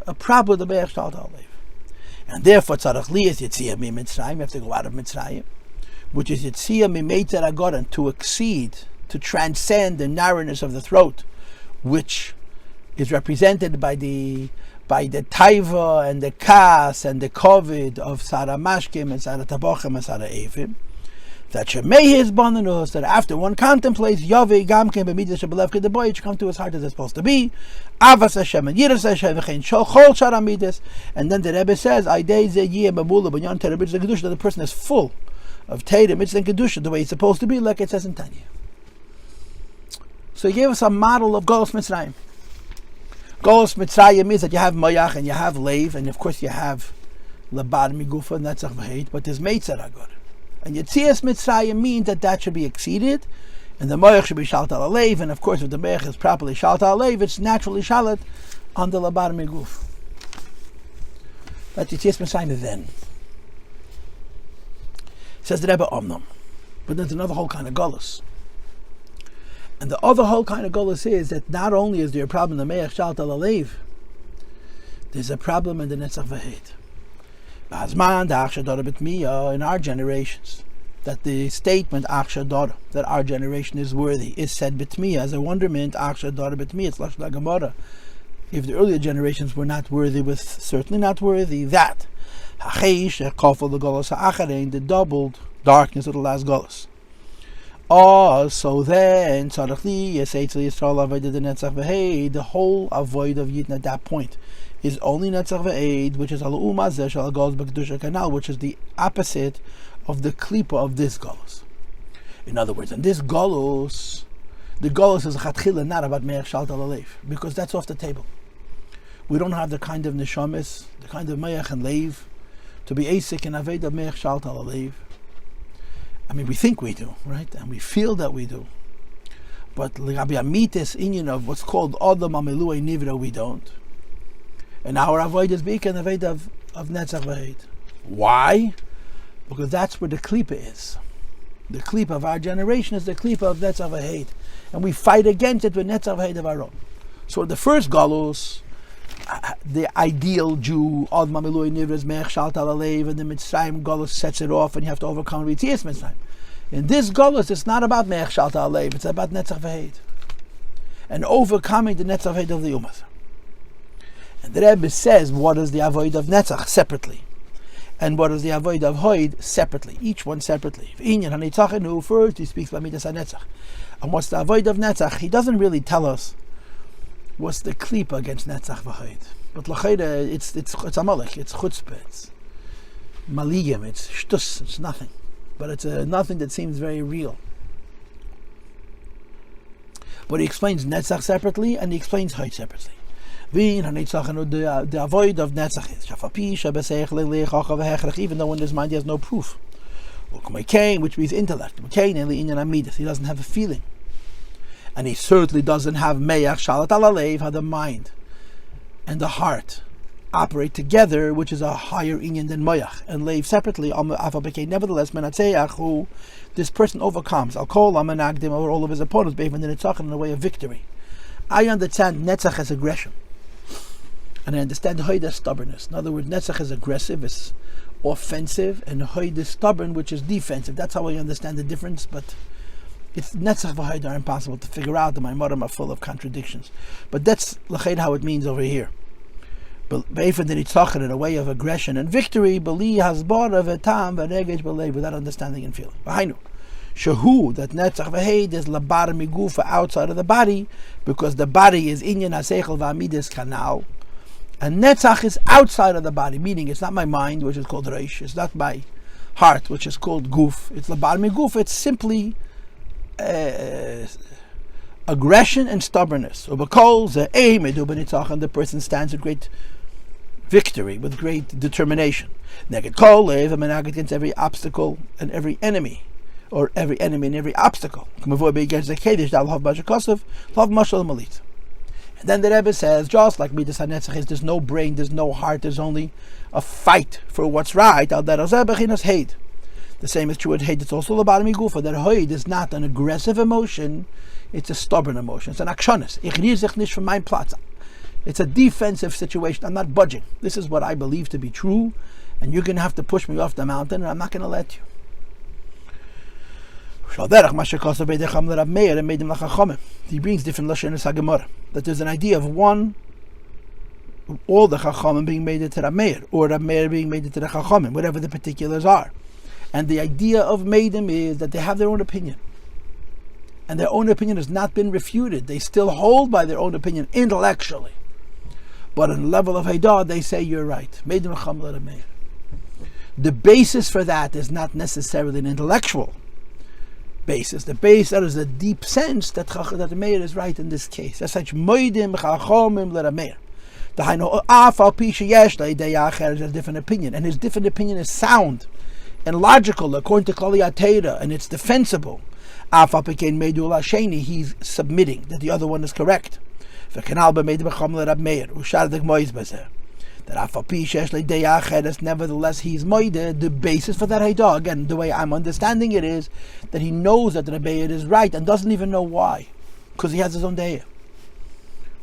a problem with the Moshiach Shalt Alev. And therefore Tzarech Li is Yetzias Mitzrayim, you have to go out of Mitzrayim, which is Yetzias Meitzar Agoran, to exceed, to transcend the narrowness of the throat, which is represented by the taiva and the kas and the kovid of Sara Mashkim and Sara Tabachim and Sara Eifim. That Shemei his bonanus, that after one contemplates Yavei Gamkim b'midas shebelevke, the boy should come to his heart as it's supposed to be. Avas Hashem and Yiras Hashem v'chein chol shara midas. And then the Rebbe says, Aidei ze yiyeh b'mula b'nyan Torah mitzvah kedusha, that the person is full of Torah mitzvah and kedusha the way he's supposed to be, like it says in Tanya. So he gave us a model of Galus Mitzrayim. Galus Mitzrayim means that you have Moshiach and you have Leiv, and of course you have Labar Migufa and Netzach and but there's Meitzar Agor. And Yetzias Mitzrayim means that should be exceeded, and the Moshiach should be Shalt Al Leiv, and of course if the Moshiach is properly Shalt Al Leiv, it's naturally Shalat on the Labar Miguf. That's Yetzias Mitzrayim then. Says the Rebbe Omnam. But there's another whole kind of Galus. And the other whole kind of Galus is that not only is there a problem in the Moshiach Shalt Al Leiv, there's a problem in the Netzach and in our generations, that the statement that our generation is worthy is said bitmiya as a wonderment. It's lashon Gemara. If the earlier generations were not worthy, was certainly not worthy. That Hacheshech kafel the Galus Acharon, the doubled darkness of the last Galus. Oh, so then the whole avoid of Yidden at that point is only Netzach and which is Galus which is the opposite of the klipa of this Galus. In other words, in this Galus, the Galus is a chatchila, not about me'ach shalt al alev, because that's off the table. We don't have the kind of neshamis, the kind of me'ach and leiv, to be asik and aved of me'ach shalt al alev. I mean, we think we do, right? And we feel that we do. But l'gabi amitis inyan of what's called Adam Amelui Nivra, we don't. And our avoid is beacon aved of Netzach v'heid. Why? Because that's where the klipa is. The klipa of our generation is the klipa of Netzach v'heid. And we fight against it with Netzach v'heid of our own. So the first Galus, the ideal Jew, Ad Mamilui Nivras Me'ach Shalt Al Alev, and the Mitzrayim Galus sets it off, and you have to overcome Yetzias Mitzrayim. In this Galus, it's not about Me'ach Shalt Al Alev, it's about Netzach v'heid. And overcoming the Netzach v'heid of the Ummah. And the Rebbe says, what is the avoid of Netzach separately? And what is the avoid of Hod separately? Each one separately. First, he speaks about Mesiras Nefesh. And what's the avoid of Netzach? He doesn't really tell us what's the klipa against Netzach v'Hod. But l'chayda, it's amalek, it's chutzpah, it's maliyim, it's shtus, it's nothing. But it's nothing that seems very real. But he explains Netzach separately, and he explains Hod separately. The avoid of Netzach is, even though in his mind he has no proof. Which means intellect. He doesn't have a feeling. And he certainly doesn't have me'ach shalat al alev, how the mind and the heart operate together, which is a higher inyan than moyach, and leiv separately. Nevertheless, who this person overcomes, I'll call Amanagdim over all of his opponents, even in a way of victory. I understand Netzach as aggression, and I understand Hod as stubbornness. In other words, Netzach is aggressive, it's offensive, and Hod is stubborn, which is defensive. That's how I understand the difference, but it's Netzach v'Hod are impossible to figure out. The Maimorim are full of contradictions. But that's l'ched how it means over here. But in a way of aggression and victory, without understanding and feeling. Shahu, that Netzach v'Hod is labar migufa, outside of the body, because the body is inyan haseichel v'amidus kanal, and Netzach is outside of the body, meaning it's not my mind, which is called reish, it's not my heart, which is called guf, it's labar migufa, it's simply aggression and stubbornness. And the person stands with great victory, with great determination. Against every obstacle and every enemy, or every enemy and every obstacle. And then the Rebbe says, just like Mesiras Nefesh, there's no brain, there's no heart, there's only a fight for what's right. The same is true with Hod. It's also about migufa, that Hod is not an aggressive emotion, it's a stubborn emotion. It's an akshonis. Ich rier sich nicht von meinem Platz. It's a defensive situation. I'm not budging. This is what I believe to be true, and you're going to have to push me off the mountain, and I'm not going to let you. He brings different lashonos hagemara, that there's an idea of one, all the chachamim being made into Rab Meir, or Rab Meir being made into the chachamim, whatever the particulars are. And the idea of Meidim is that they have their own opinion. And their own opinion has not been refuted. They still hold by their own opinion intellectually. But on the level of Haidah, they say you're right. Meidim Cham L'Rab Meir. The basis for that is not necessarily an intellectual basis. The base that is a deep sense that the Meir is right in this case. As such, Meidim Chachomim L'Rab Meir. The Haino Afal Pisha Yesh L'Idei has a different opinion. And his different opinion is sound and logical according to Klali HaTeira, and it's defensible. He's submitting that the other one is correct. That nevertheless he's moide. The basis for that Haidah, again, the way I'm understanding it is that he knows that Rebbe is right and doesn't even know why, because he has his own Deya.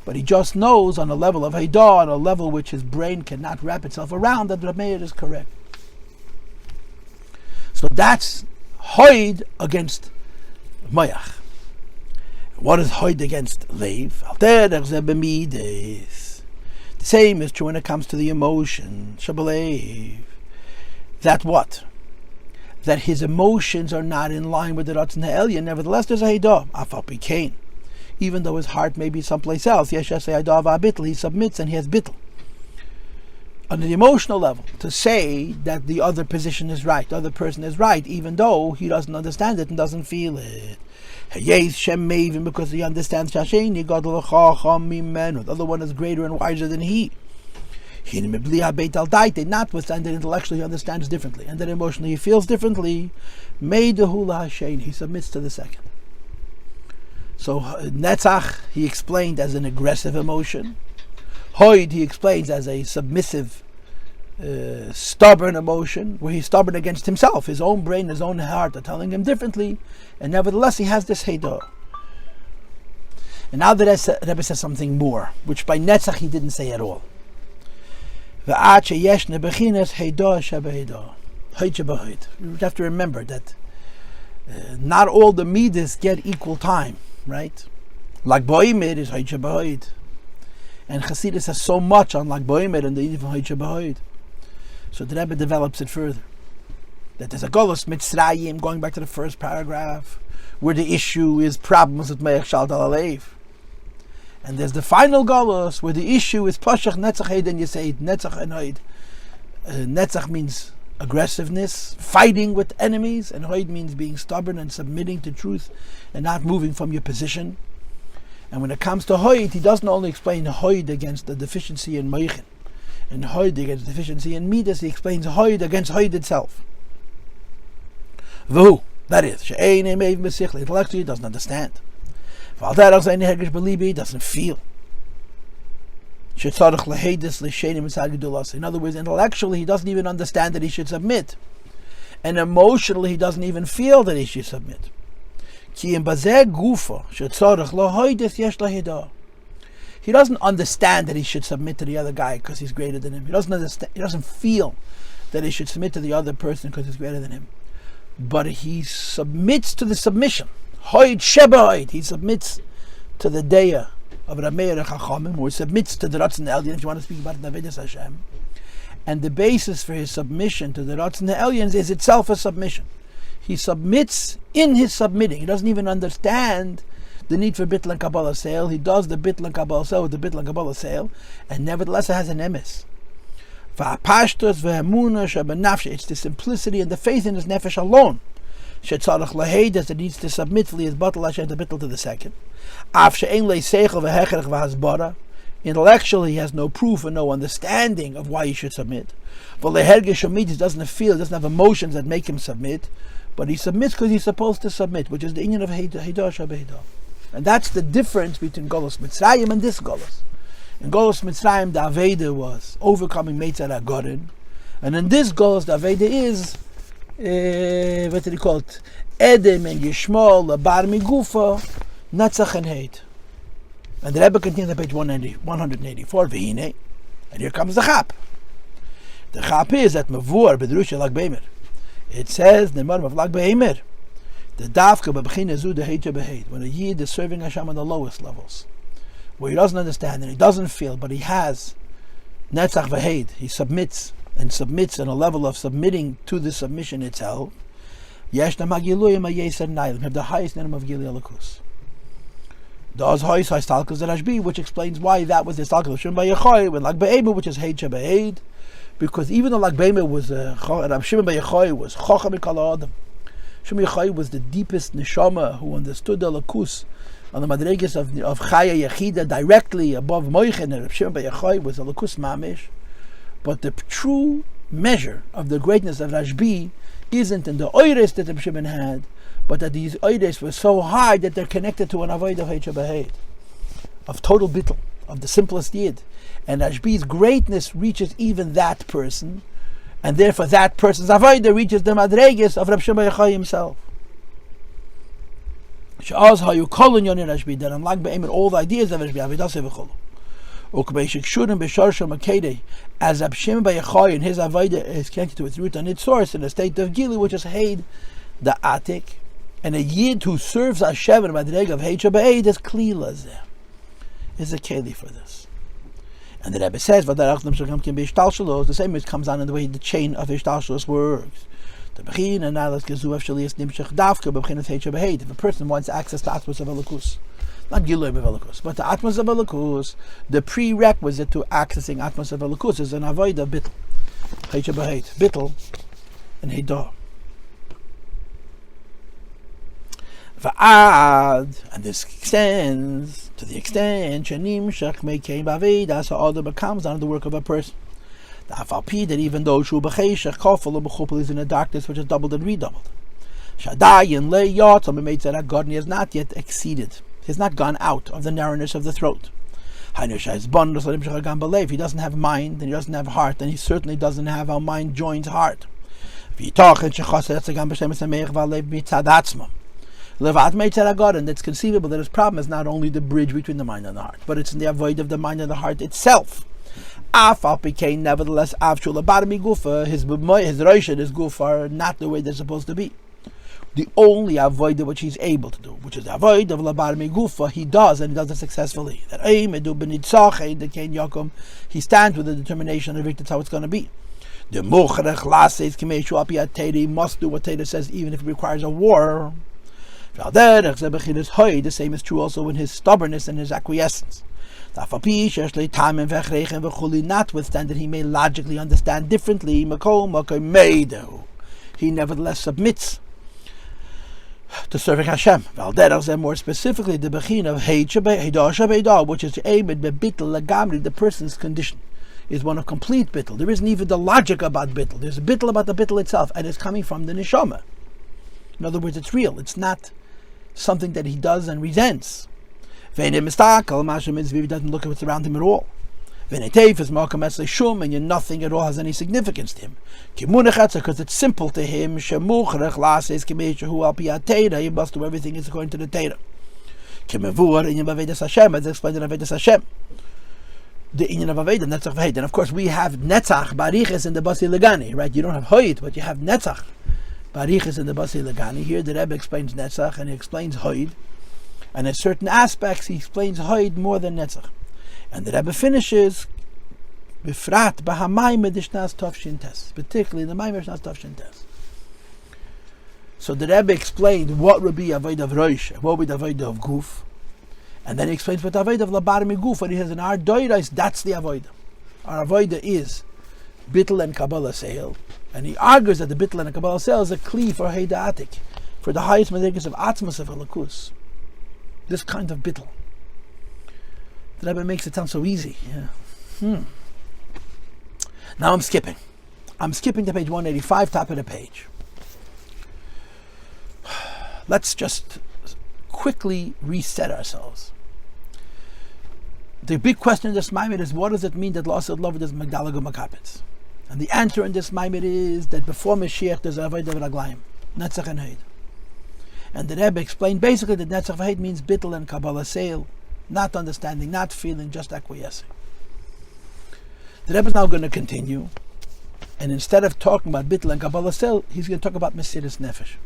But he just knows on a level of Haidah, on a level which his brain cannot wrap itself around, that Rebbe is correct. So that's Hod against Moyach. What is Hod against Leiv? The same is true when it comes to the emotion. Shabalev. That what? That his emotions are not in line with the Ratzon Ha'elyon. Nevertheless, there's a Haidah. Afal Pikein. Even though his heart may be someplace else, he submits and he has bittul. On the emotional level, to say that the other position is right, the other person is right, even though he doesn't understand it and doesn't feel it. Because he understands the other one is greater and wiser than he. Notwithstanding, intellectually he understands differently, and then emotionally he feels differently. He submits to the second. So Netzach he explained as an aggressive emotion. Hod he explains as a submissive, stubborn emotion, where he's stubborn against himself. His own brain, his own heart are telling him differently, and nevertheless he has this Haidah. And now the Rebbe says something more, which by Netzach he didn't say at all. You have to remember that not all the midas get equal time, right? Lag Boimer is Hod Shebahod. And Chassidus has so much on Lag Boimer and the Yidif Hod Shebahod. So the Rebbe develops it further. That there's a Galus Mitzrayim, going back to the first paragraph, where the issue is problems with Me'ech Shal Dal Alev. And there's the final Galus, where the issue is Possuk, Netzach, and you say Netzach and Hod. Netzach means aggressiveness, fighting with enemies, and Hod means being stubborn and submitting to truth and not moving from your position. And when it comes to Hod, he doesn't only explain Hod against the deficiency in Moichin and Hod against deficiency in Midas, he explains Hod against Hod itself. V'hu, that is, intellectually he doesn't understand. He doesn't feel. In other words, intellectually he doesn't even understand that he should submit. And emotionally he doesn't even feel that he should submit. He doesn't understand that he should submit to the other guy because he's greater than him. He doesn't feel that he should submit to the other person because he's greater than him. But he submits to the submission. He submits to the Deya of Rameir Chachamim, or submits to the Ratzon Ha'elyon, if you want to speak about the Avodos Hashem. And the basis for his submission to the Ratzon Ha'elyon is itself a submission. He submits in his submitting. He doesn't even understand the need for bittul and Kabbalah sale. He does the bittul and Kabbalah sale with the bittul and Kabbalah sale, and nevertheless it has an emes. It's the simplicity and the faith in his nefesh alone. That it needs to submit his battle Hashem to bittul to the second. Intellectually he has no proof and no understanding of why he should submit. He doesn't feel, doesn't have emotions that make him submit, but he submits because he's supposed to submit, which is the inyan of Haidah Shabbat. And that's the difference between Galus Mitzrayim and this Galus. In Galus Mitzrayim the Avodah was overcoming Meitzar HaGorin, and in this Galus the Avodah is what do you call it? Edem and Yishmol, Bar Migufa, Netzach and Hod. And the Rebbe continues on page 184, V'hine, and here comes the chap. The chap is that Mavur B'drusha Lag Beimer. It says the Marim of Lag Beimer, the Davka B'bchina Zu the Heitcha B'heid, when a Yid is serving Hashem on the lowest levels, where he doesn't understand and he doesn't feel, but he has Netzach V'heid, he submits on a level of submitting to the submission itself. Yeshna Magiluyim HaYeser Nailim, have the highest name of Gili Alakus. Does Hois Haistalkus the Rashbi, which explains why that was the Stalkus Shimon Bayechoy, when Lag Be'emer, which is Heid Shebe'ed, because even though Lag Be'emer was Shimon Bayechoy was Chocha Mikal Adam. Shimon Bayechoy was the deepest neshama who understood the Lakus on the Madregas of Chaya Yechida directly above Moichin, and Shimon Bayechoy was a Lakus Mamish. But the true measure of the greatness of Rashbi isn't in the oires that Reb Shimon had, but that these oires were so high that they're connected to an avodah Haidah of total bittul, of the simplest yid. And Rashbi's greatness reaches even that person, and therefore that person's avodah reaches the madreges of Reb Shimon Yochai himself. She'az hayu kolon yoni Rashbi, that unlike be'emer all the ideas of Rashbi, avidasei v'cholu. As Reb Shimon Bayechoy and his avodah is connected to its root and its source in a state of Gili, which is Heid, the Atik, and a Yid who serves Hashem in Madreg of Heid Shabbat is Kli Lazeh, is a Keli for this. And the Rebbe says, the same as comes on in the way the chain of Ishtalshalos works. If a person wants access to Atmos of Elikus, not Gilui of Elikus, but the Atmos of Elikus, the prerequisite to accessing Atmos of Elikus is an Avodah Bittel. Bittel and Heidah. And this extends to the extent Hemshech came Avodah, so all the becomes on the work of a person. The Afalpi, that even though Shu B'cheshech Kofel B'chupel is in a darkness which is doubled and redoubled, Shadayin Le Yotzam Meitzad God, he has not yet exceeded, he has not gone out of the narrowness of the throat. He doesn't have mind, and he doesn't have heart, and he certainly doesn't have how mind joins heart. And it's conceivable that his problem is not only the bridge between the mind and the heart, but it's in the avoid of the mind and the heart itself. Nevertheless, his rosh and his guf are not the way they're supposed to be. The only avoid which he's able to do, which is the avoid of labar gufa, he does, and he does it successfully. That he stands with the determination and that's how it's going to be. The he must do what Teda says, even if it requires a war. The same is true also in his stubbornness and his acquiescence. Notwithstanding that he may logically understand differently, he nevertheless submits to serving Hashem. More specifically, the bechin of which is the person's condition, is one of complete bittul. There isn't even the logic about bittul. There's a bittul about the bittul itself, and it's coming from the neshama. In other words, it's real. It's not something that he does and resents. He doesn't look at what's around him at all. And nothing at all has any significance to him. Because it's simple to him. He must do everything is according to the Torah. As explained in Avodos Hashem. The inyan of Avodah, Netzach and Hod. And of course we have Netzach, Bariches in the Basi Legani, right? You don't have Hod, but you have Netzach. Bariches in the Basi Legani. Here the Rebbe explains Netzach and he explains Hod. And in certain aspects he explains Hod more than Netzach. And the Rebbe finishes Bifrat Bahamayim Dishnas Tovshin Tes, particularly the Mayim Dishnas Tovshin Tes. So the Rebbe explained what would be Avodah of Rosh, what would be the Avodah of Guf, and then he explains what Avodah of Labar Miguf, and he has an our Doirais, that's the Avodah. Our Avodah is Bittel and Kabbalah Seil, and he argues that the Bittel and Kabbalah Seil is a kli for Heida Atik, for the highest madrigas of Atzmas of Elikus. This kind of Bittel. The Rebbe makes it sound so easy. Yeah. Now I'm skipping. to page 185, top of the page. Let's just quickly reset ourselves. The big question in this Maimed is, what does it mean that loss of love is מדלג ומקפץ? And the answer in this Maimed is that before Moshiach there's Avodah Raglayim, Netzach and Hod. And the Rebbe explained basically that Netzach and Hod means bittul and Kabbalah Seil, not understanding, not feeling, just acquiescing. The Rebbe is now going to continue, and instead of talking about bittul and Kabbalah Seil, he's going to talk about Mesiras Nefesh.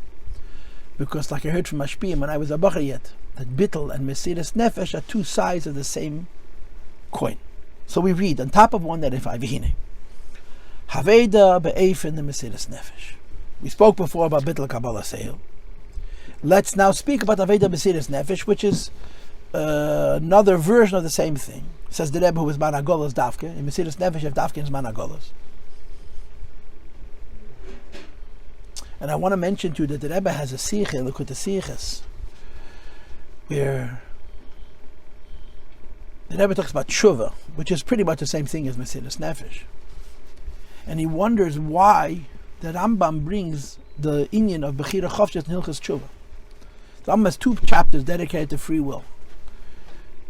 Because like I heard from Mashpiyim when I was a Bacher yet, that bittul and Mesiras Nefesh are two sides of the same coin. So we read on top of 195, Vihine. Haveda be'efen the Mesiras Nefesh. We spoke before about bittul Kabbalah Seil. Let's now speak about Aveda Mesiras Nefesh, which is another version of the same thing. Says the Rebbe, who is Managolas Davke. In Mesiras Nefesh, if Davke is Managolas. And I want to mention to you that the Rebbe has a siche, look at the siches, where the Rebbe talks about tshuva, which is pretty much the same thing as Mesiras Nefesh. And he wonders why the Rambam brings the inyan of Bechira Chavshas and Hilchas Tshuva. The Rambam has two chapters dedicated to free will.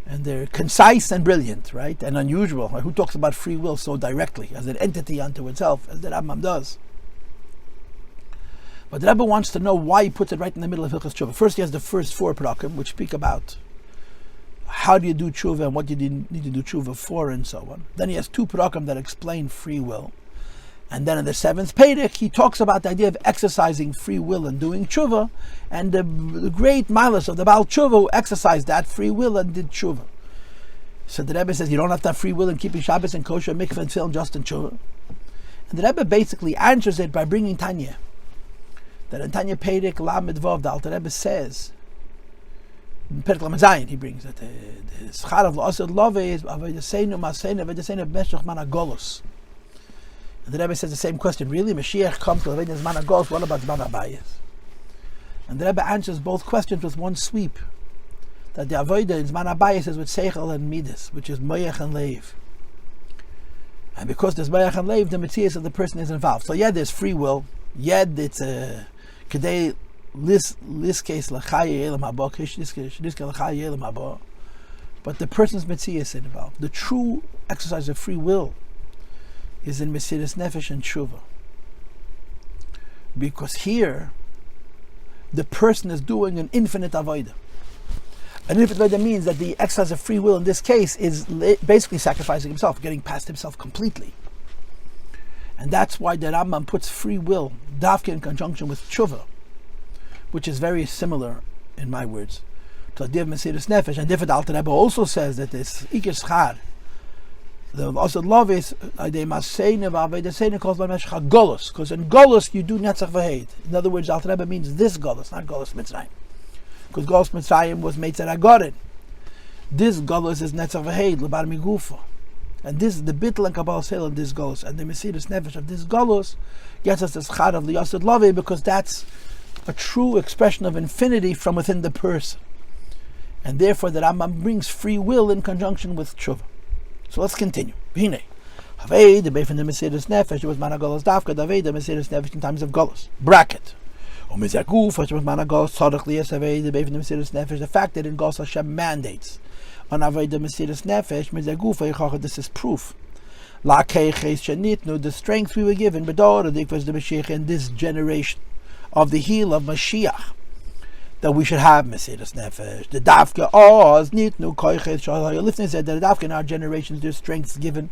And they're concise and brilliant, right? And unusual. Who talks about free will so directly, as an entity unto itself, as the Rambam does? But the Rebbe wants to know why he puts it right in the middle of Hilchas Tshuva. First he has the first four parakim, which speak about how do you do tshuva and what you need to do tshuva for and so on. Then he has two parakim that explain free will. And then in the seventh Perek, he talks about the idea of exercising free will and doing tshuva, and the great milas of the Baal Tshuva who exercised that free will and did tshuva. So the Rebbe says you don't have to have free will in keeping Shabbos and kosher, mikveh and tefillin just in tshuva. And the Rebbe basically answers it by bringing Tanya. That in Tanya Perek Lamed Vav, the Alter Rebbe says, in Perek Lamed Zayin, he brings that the schar of l'asad love is avodaseinu maseinu avodaseinu b'meshach man hagolus. And the Rebbe says the same question. Really, Moshiach comes to avodas man hagolus. What about man habayis? And the Rebbe answers both questions with one sweep. That the avodah in man habayis is with seichel and midas, which is moyach and leiv. And because there's moyach and leiv, the Mesiras of the person is involved. So yeah, there's free will. Yeah, it's a kedei this case l'chaye elam haba, this case l'chaye elam haba. But the person's Mesiras is involved. The true exercise of free will is in Mesiras Nefesh and tshuva. Because here, the person is doing an infinite avodah. An infinite avodah means that the exercise of free will in this case is basically sacrificing himself, getting past himself completely. And that's why the Rambam puts free will, dafke, in conjunction with tshuva, which is very similar, in my words, to the Mesiras Nefesh. And the Alter Rebbe also says that this ikir schar, the also love is calls by Galus, because in Galus you do Netzach and Hod. In other words, Alter Rebbe means this Galus, not Galus Mitzrayim, because Galus Mitzrayim was made Acharon. This Galus is Netzach and Hod, lebar migufa. And this is the bittul and Kabbalah sale of this Galus, and the Mesiras Nefesh of this Galus gets us the schar of the Yasud Love, because that's a true expression of infinity from within the person. And therefore the Rambam brings free will in conjunction with tshuva. So let's continue. Hine, Havei, the Beif in the Mesiras Nefesh, it was man Galus dafka, Havei, the Mesiras Nefesh in times of Galus. Bracket. Umizaguf, it was man Galus tzadach liyas, Havei, the Beif in the Mesiras Nefesh, the fact that in Galus Hashem mandates on Havei the Mesiras Nefesh, Mizaguf, this is proof. La keiches shenitnu, the strength we were given, Bedor, the Ikvas the Moshiach in this generation of the heel of Moshiach, that we should have Mesiras Nefesh. The dafke oz nitnu koiches shal lifting said that the dafke in our generations there's strengths given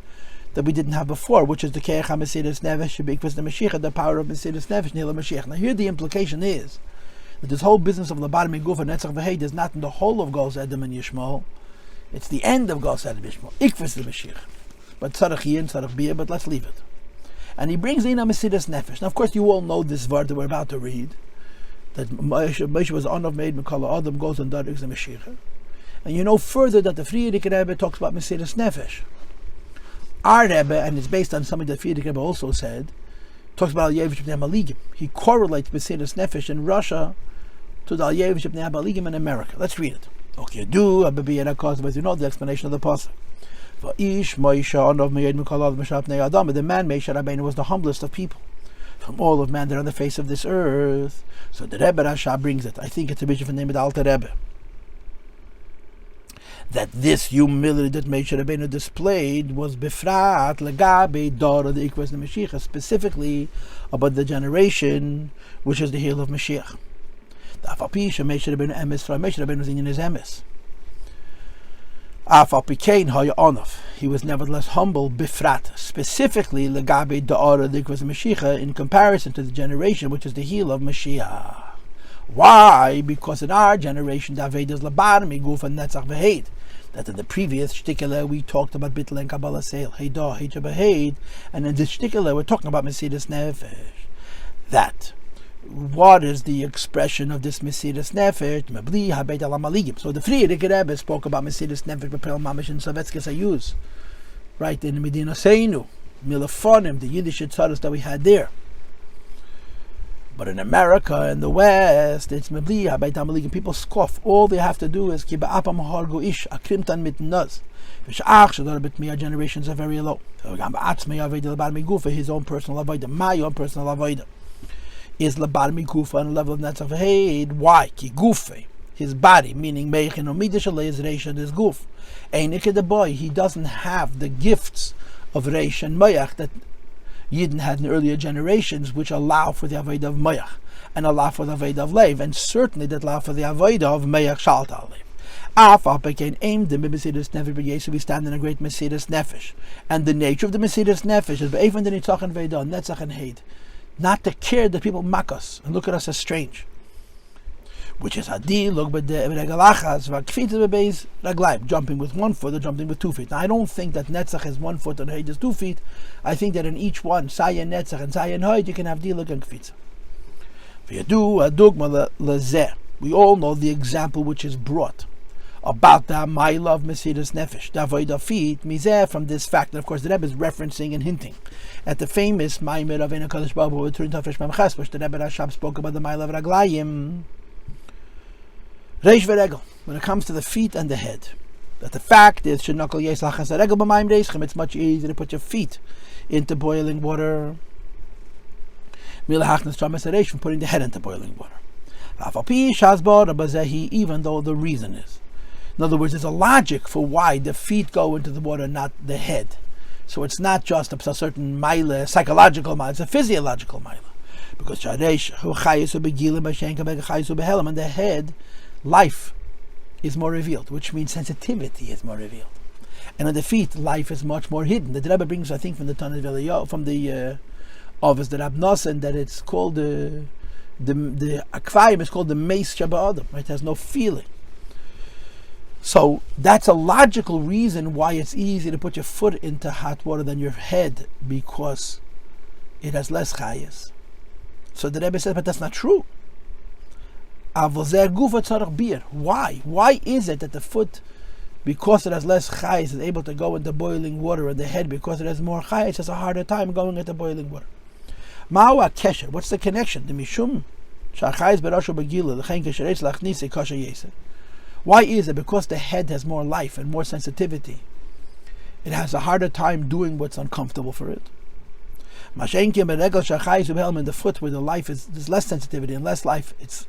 that we didn't have before, which is the keich Mesiras Nefesh because the Moshiach, the power of Mesiras Nefesh nil Moshiach. Now here the implication is that this whole business of labar miguf and Netzach and Hod is not in the whole of Galus Edom and Yishmael. It's the end of Galus Edom and Yishmael. Ikvas the Moshiach, but tzarech yin tzarech bia. But let's leave it. And he brings in a Mesiras Nefesh. Now of course you all know this word that we're about to read. That Moshe was on of made Mikala Adam goes and Darius the Moshiach. And you know further that the Friedrich Rebbe talks about Mesiras Nefesh. Our Rebbe, and it's based on something that Friedrich Rebbe also said, talks about Al-Yevish B'nei Amaligim. He correlates Mesiras Nefesh in Russia to the Al-Yevish B'nei Amaligim in America. Let's read it. Okay, but you know the explanation of the Possuk. The man Moshe Rabbeinu was the humblest of people from all of man that are on the face of this earth. So the Rebbe Rasha brings it. I think it's a bishop from the name of the Alter Rebbe. That this humility that Moshe Rabbeinu displayed was befrat legabe dor the ikvas the Moshiach, specifically about the generation which is the heel of Moshiach. The afapisha Moshe Rabbeinu emes from Moshe Rabbeinu was in his emes. He was nevertheless humble, bifrat, specifically legabe da'ara dikvas Mashiach, in comparison to the generation which is the heel of Moshiach. Why? Because in our generation, the Avodos labar miguf and Netzach and Hod. That in the previous shtikele we talked about bittul and Kabbalah sale, heidah, heidah, and in this shtikele we're talking about Mesiras Nefesh. That. What is the expression of this Mesiras Nefesh? So the Friedrich Rebbe spoke about Mesiras Nefesh b'Perel Mamish in Sovetskis Ayuz, right in Medina Seinu, Milafonim, the Yiddish tzaras that we had there. But in America, in the West, it's Mebli Habeit Amaligim. People scoff. All they have to do is Kiba Apam Hargo Ish Akrimtan mit Nuz. Our generations are very low. His own personal avodah, my own personal avodah is labar mikufa on the level of Netzach and Hod. Why? Ki gufe, his body, meaning meichin or midish is reish and his guf. Einike the boy, he doesn't have the gifts of reish and moyach that Yidden had in earlier generations, which allow for the avodah of moyach and allow for the avodah of leiv, and certainly that allow for the avodah of moyach shalta leiv. Afal became aimed in Mesiras Nefesh, so we stand in a great Mesiras Nefesh, and the nature of the Mesiras Nefesh is even the Netzach and Netzach and Hod. Not to care that people mock us and look at us as strange. which is hadilug b'regalachas v'kfitz b'beis raglaim, jumping with 1 foot or jumping with 2 feet. Now I don't think that Netzach is 1 foot and Hod is 2 feet. I think that in each one, Sayin Netzach and Sayin Hod, you can have dilug and kfitz. V'yadu adugma lezeh. We all know the example which is brought about the Ma'ila of Mesiras Nefesh, the Avodah feet, mizeh, from this fact. And of course the Rebbe is referencing and hinting at the famous Maimer of Eina Baruch Hu, which the Rebbe Rashab spoke about the Ma'ila of Raglayim. Reish v'regel, when it comes to the feet and the head, that the fact is, it's much easier to put your feet into boiling water from putting the head into boiling water, even though the reason is. In other words, there's a logic for why the feet go into the water, not the head. So it's not just a certain mile, psychological mile, it's a physiological mile. Because and the head, life is more revealed, which means sensitivity is more revealed. And in the feet, life is much more hidden. The Rebbe brings, I think, from the Tanit V'Eliyahu, from the office that Abnosen, that it's called the Akvayim is called the Meis Shabbat, right? It has no feeling. So that's a logical reason why it's easy to put your foot into hot water than your head, because it has less chayas. So the Rebbe says, but that's not true. Why? Why is it that the foot, because it has less chayas, is able to go into boiling water, and the head, because it has more chayas, has a harder time going into boiling water? Ma'u kesher. What's the connection? The mishum shachayis berashu begila l'chein kesheretz lachnisi kasha yesa. Why is it? Because the head has more life and more sensitivity. It has a harder time doing what's uncomfortable for it. Mashenkim beregel shachayis ubhelm, in the foot where the life is, there's less sensitivity and less life, it's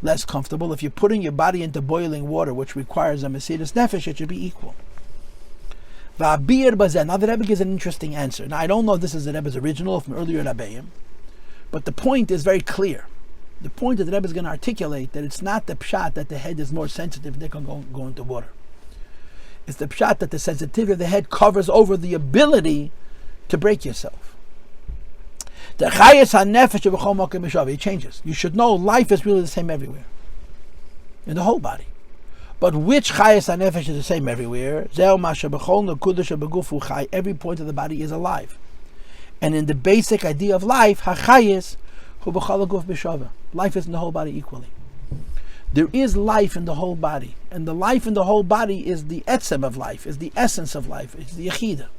less comfortable. If you're putting your body into boiling water, which requires a Mesiras Nefesh, it should be equal. Now the Rebbe gives an interesting answer. Now I don't know if this is the Rebbe's original from earlier Rabbeim, but the point is very clear. The point that the Rebbe is going to articulate, that it's not the pshat that the head is more sensitive and they can go into water. It's the pshat that the sensitivity of the head covers over the ability to break yourself. The chayes hanefesh b'chol makom mishav, it changes. You should know life is really the same everywhere, in the whole body. But which chayes hanefesh is the same everywhere? Zeh masha b'chol nekudah shebegufu chay. Every point of the body is alive, and in the basic idea of life, hachayes hu b'chol guf b'shava. Life is in the whole body equally. There is life in the whole body, and the life in the whole body is the etzem of life, is the essence of life, it's the yechida.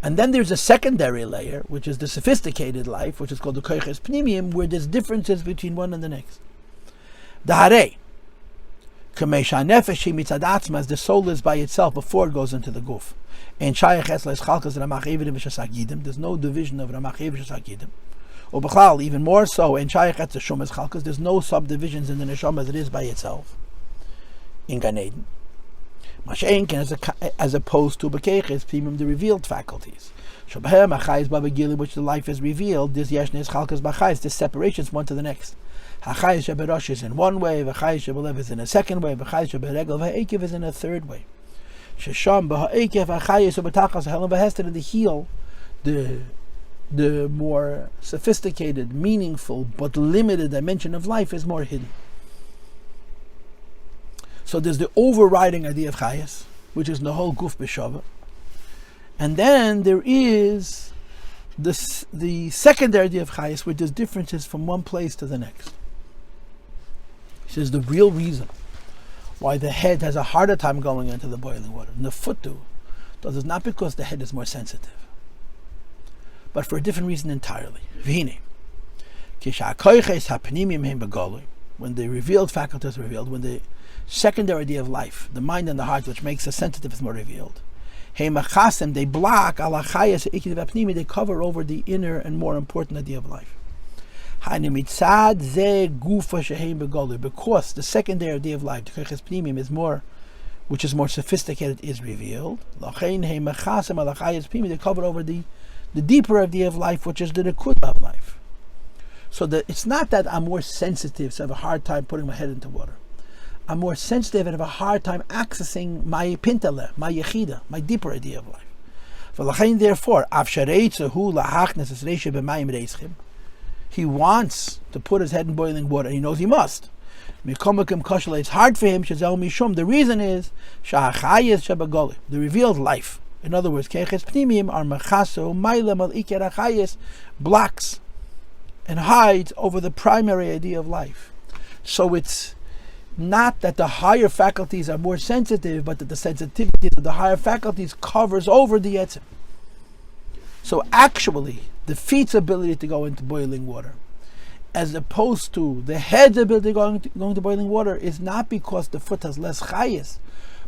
And then there's a secondary layer, which is the sophisticated life, which is called the koiches pnimiyim, where there's differences between one and the next. The hare, kamesha nefesh mitzad atzma, as the soul is by itself before it goes into the guf. And shayach esles chalkas ramach evidim v'shasagidim. There's no division of ramach evidim v'shasagidim. Or b'chlal, even more so, and shayach etz shumas chalkas. There's no subdivisions in the neshama as it is by itself in Gan Eden. As opposed to Bekeches, the revealed faculties. Which the life is revealed, this Yeshnes Chalkas Bachais, this separations one to the next. Hachais Sheberosh is in one way, Vachais Shebelev is in a second way, Vachais Sheberegel V'Ekev is in a third way. Shesham B'Ha'ekev Vachais Ubetachas Helam V'Hesed, in the heel, the more sophisticated, meaningful, but limited dimension of life is more hidden. So there's the overriding idea of chayas, which is the whole guf b'shava, and then there is the secondary idea of chayas, which is differences from one place to the next. He says the real reason why the head has a harder time going into the boiling water than the foot does is not because the head is more sensitive, but for a different reason entirely. V'hine, kishakoiches hapnimim hem begolui, when the revealed faculty is revealed, when the secondary idea of life, the mind and the heart, which makes us sensitive, is more revealed. They block, they cover over the inner and more important idea of life. Because the secondary idea of life, the is more, which is more sophisticated, is revealed. They cover over the deeper idea of life, which is the nekudah of life. So it's not that I'm more sensitive, so I have a hard time putting my head into water. I'm more sensitive and have a hard time accessing my pintale, my yechida, my deeper idea of life. Therefore, he wants to put his head in boiling water. He knows he must. It's hard for him. The reason is the revealed life. In other words, blocks and hides over the primary idea of life. So it's not that the higher faculties are more sensitive, but that the sensitivity of the higher faculties covers over the etzem. So actually, the feet's ability to go into boiling water, as opposed to the head's ability going to boiling water, is not because the foot has less chayes,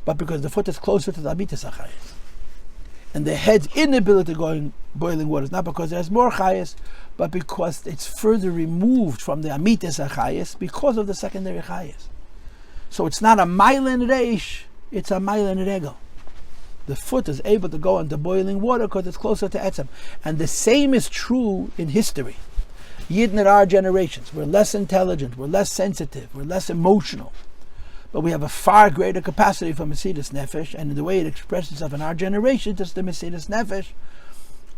but because the foot is closer to the amitis chayes. And the head's inability to go in boiling water is not because it has more chayes, but because it's further removed from the amitis chayes because of the secondary chayes. So it's not a mailen reish, it's a mailen regel. The foot is able to go into boiling water because it's closer to etzem. And the same is true in history. Yidden in our generations, we're less intelligent, we're less sensitive, we're less emotional. But we have a far greater capacity for Mesiras Nefesh, and the way it expresses itself in our generation is the Mesiras Nefesh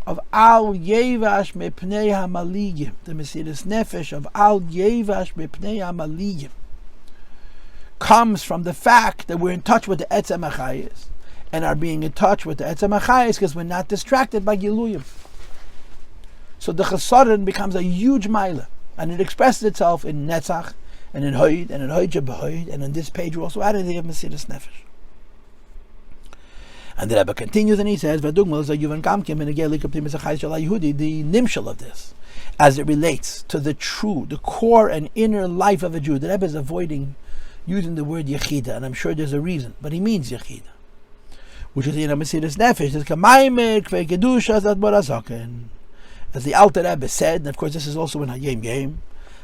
of Al Yevash Mepnei HaMaligim. The Mesiras Nefesh of Al Yevash Mepnei HaMaligim comes from the fact that we're in touch with the Etzem HaChayis, and are being in touch with the Etzem HaChayis because we're not distracted by Giluyim. So the Chesaron becomes a huge Maila, and it expresses itself in Netzach and in Hod and in Hod, and in this page we're also adding the Mesiras Nefesh. And the Rebbe continues and he says, the nimshal of this, as it relates to the true, the core and inner life of a Jew. The Rebbe is avoiding using the word Yechida, and I'm sure there's a reason, but he means Yechida, which is in a Mesiras Nefesh. As the Alter Rebbe said, and of course this is also in Hayem Game,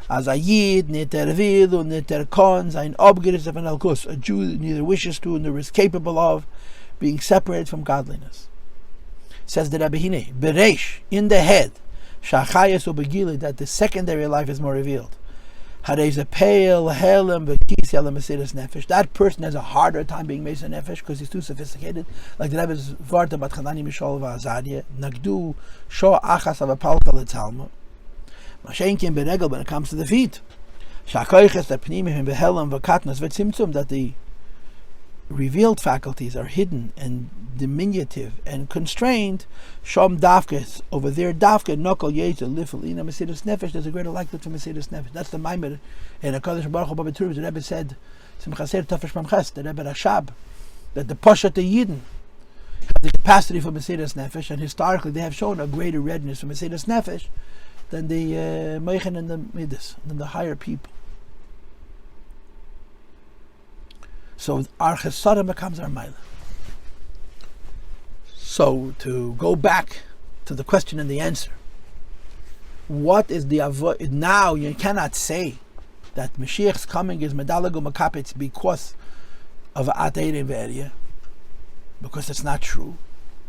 as a Yid, neter vil und neter kon, sein Obgeris of an Alkus, a Jew neither wishes to nor is capable of being separated from godliness. Says the Rebbe Hine, Bereish, in the head, Shachayas ubegili, that the secondary life is more revealed. Harez a pale, helem, v'kis yala Mesiras Nefesh. That person has a harder time being Mesiras Nefesh because he's too sophisticated. Like the Rebbe's Varta bat Chanani Mishol v'Azadye, Nagdu, Sho Achas avapalta l'tzalma. Mashenkin beregel when it comes to the feet. Shakoiches the pnimim v'helem v'katnas v'tzimtzum, that the revealed faculties are hidden and diminutive and constrained. Shom dafkes, over there dafke nokol yeza lifel ina Mesiras Nefesh. There's a greater likelihood for Mesiras Nefesh. That's the maimer in a Kodesh Baruch Hu Babetur. The Rebbe said, Simchaser Tafesh Mamches, the Rebbe Rashab, that the Poshat Yidden have the capacity for Mesiras Nefesh, and historically they have shown a greater readiness for Mesiras Nefesh than the Meichen and the Midas, than the higher people. So our Chesaron becomes our Maila. So to go back to the question and the answer, what is the avoid? Now you cannot say that Moshiach's coming is medalleg makapets because of Acharon area, because it's not true.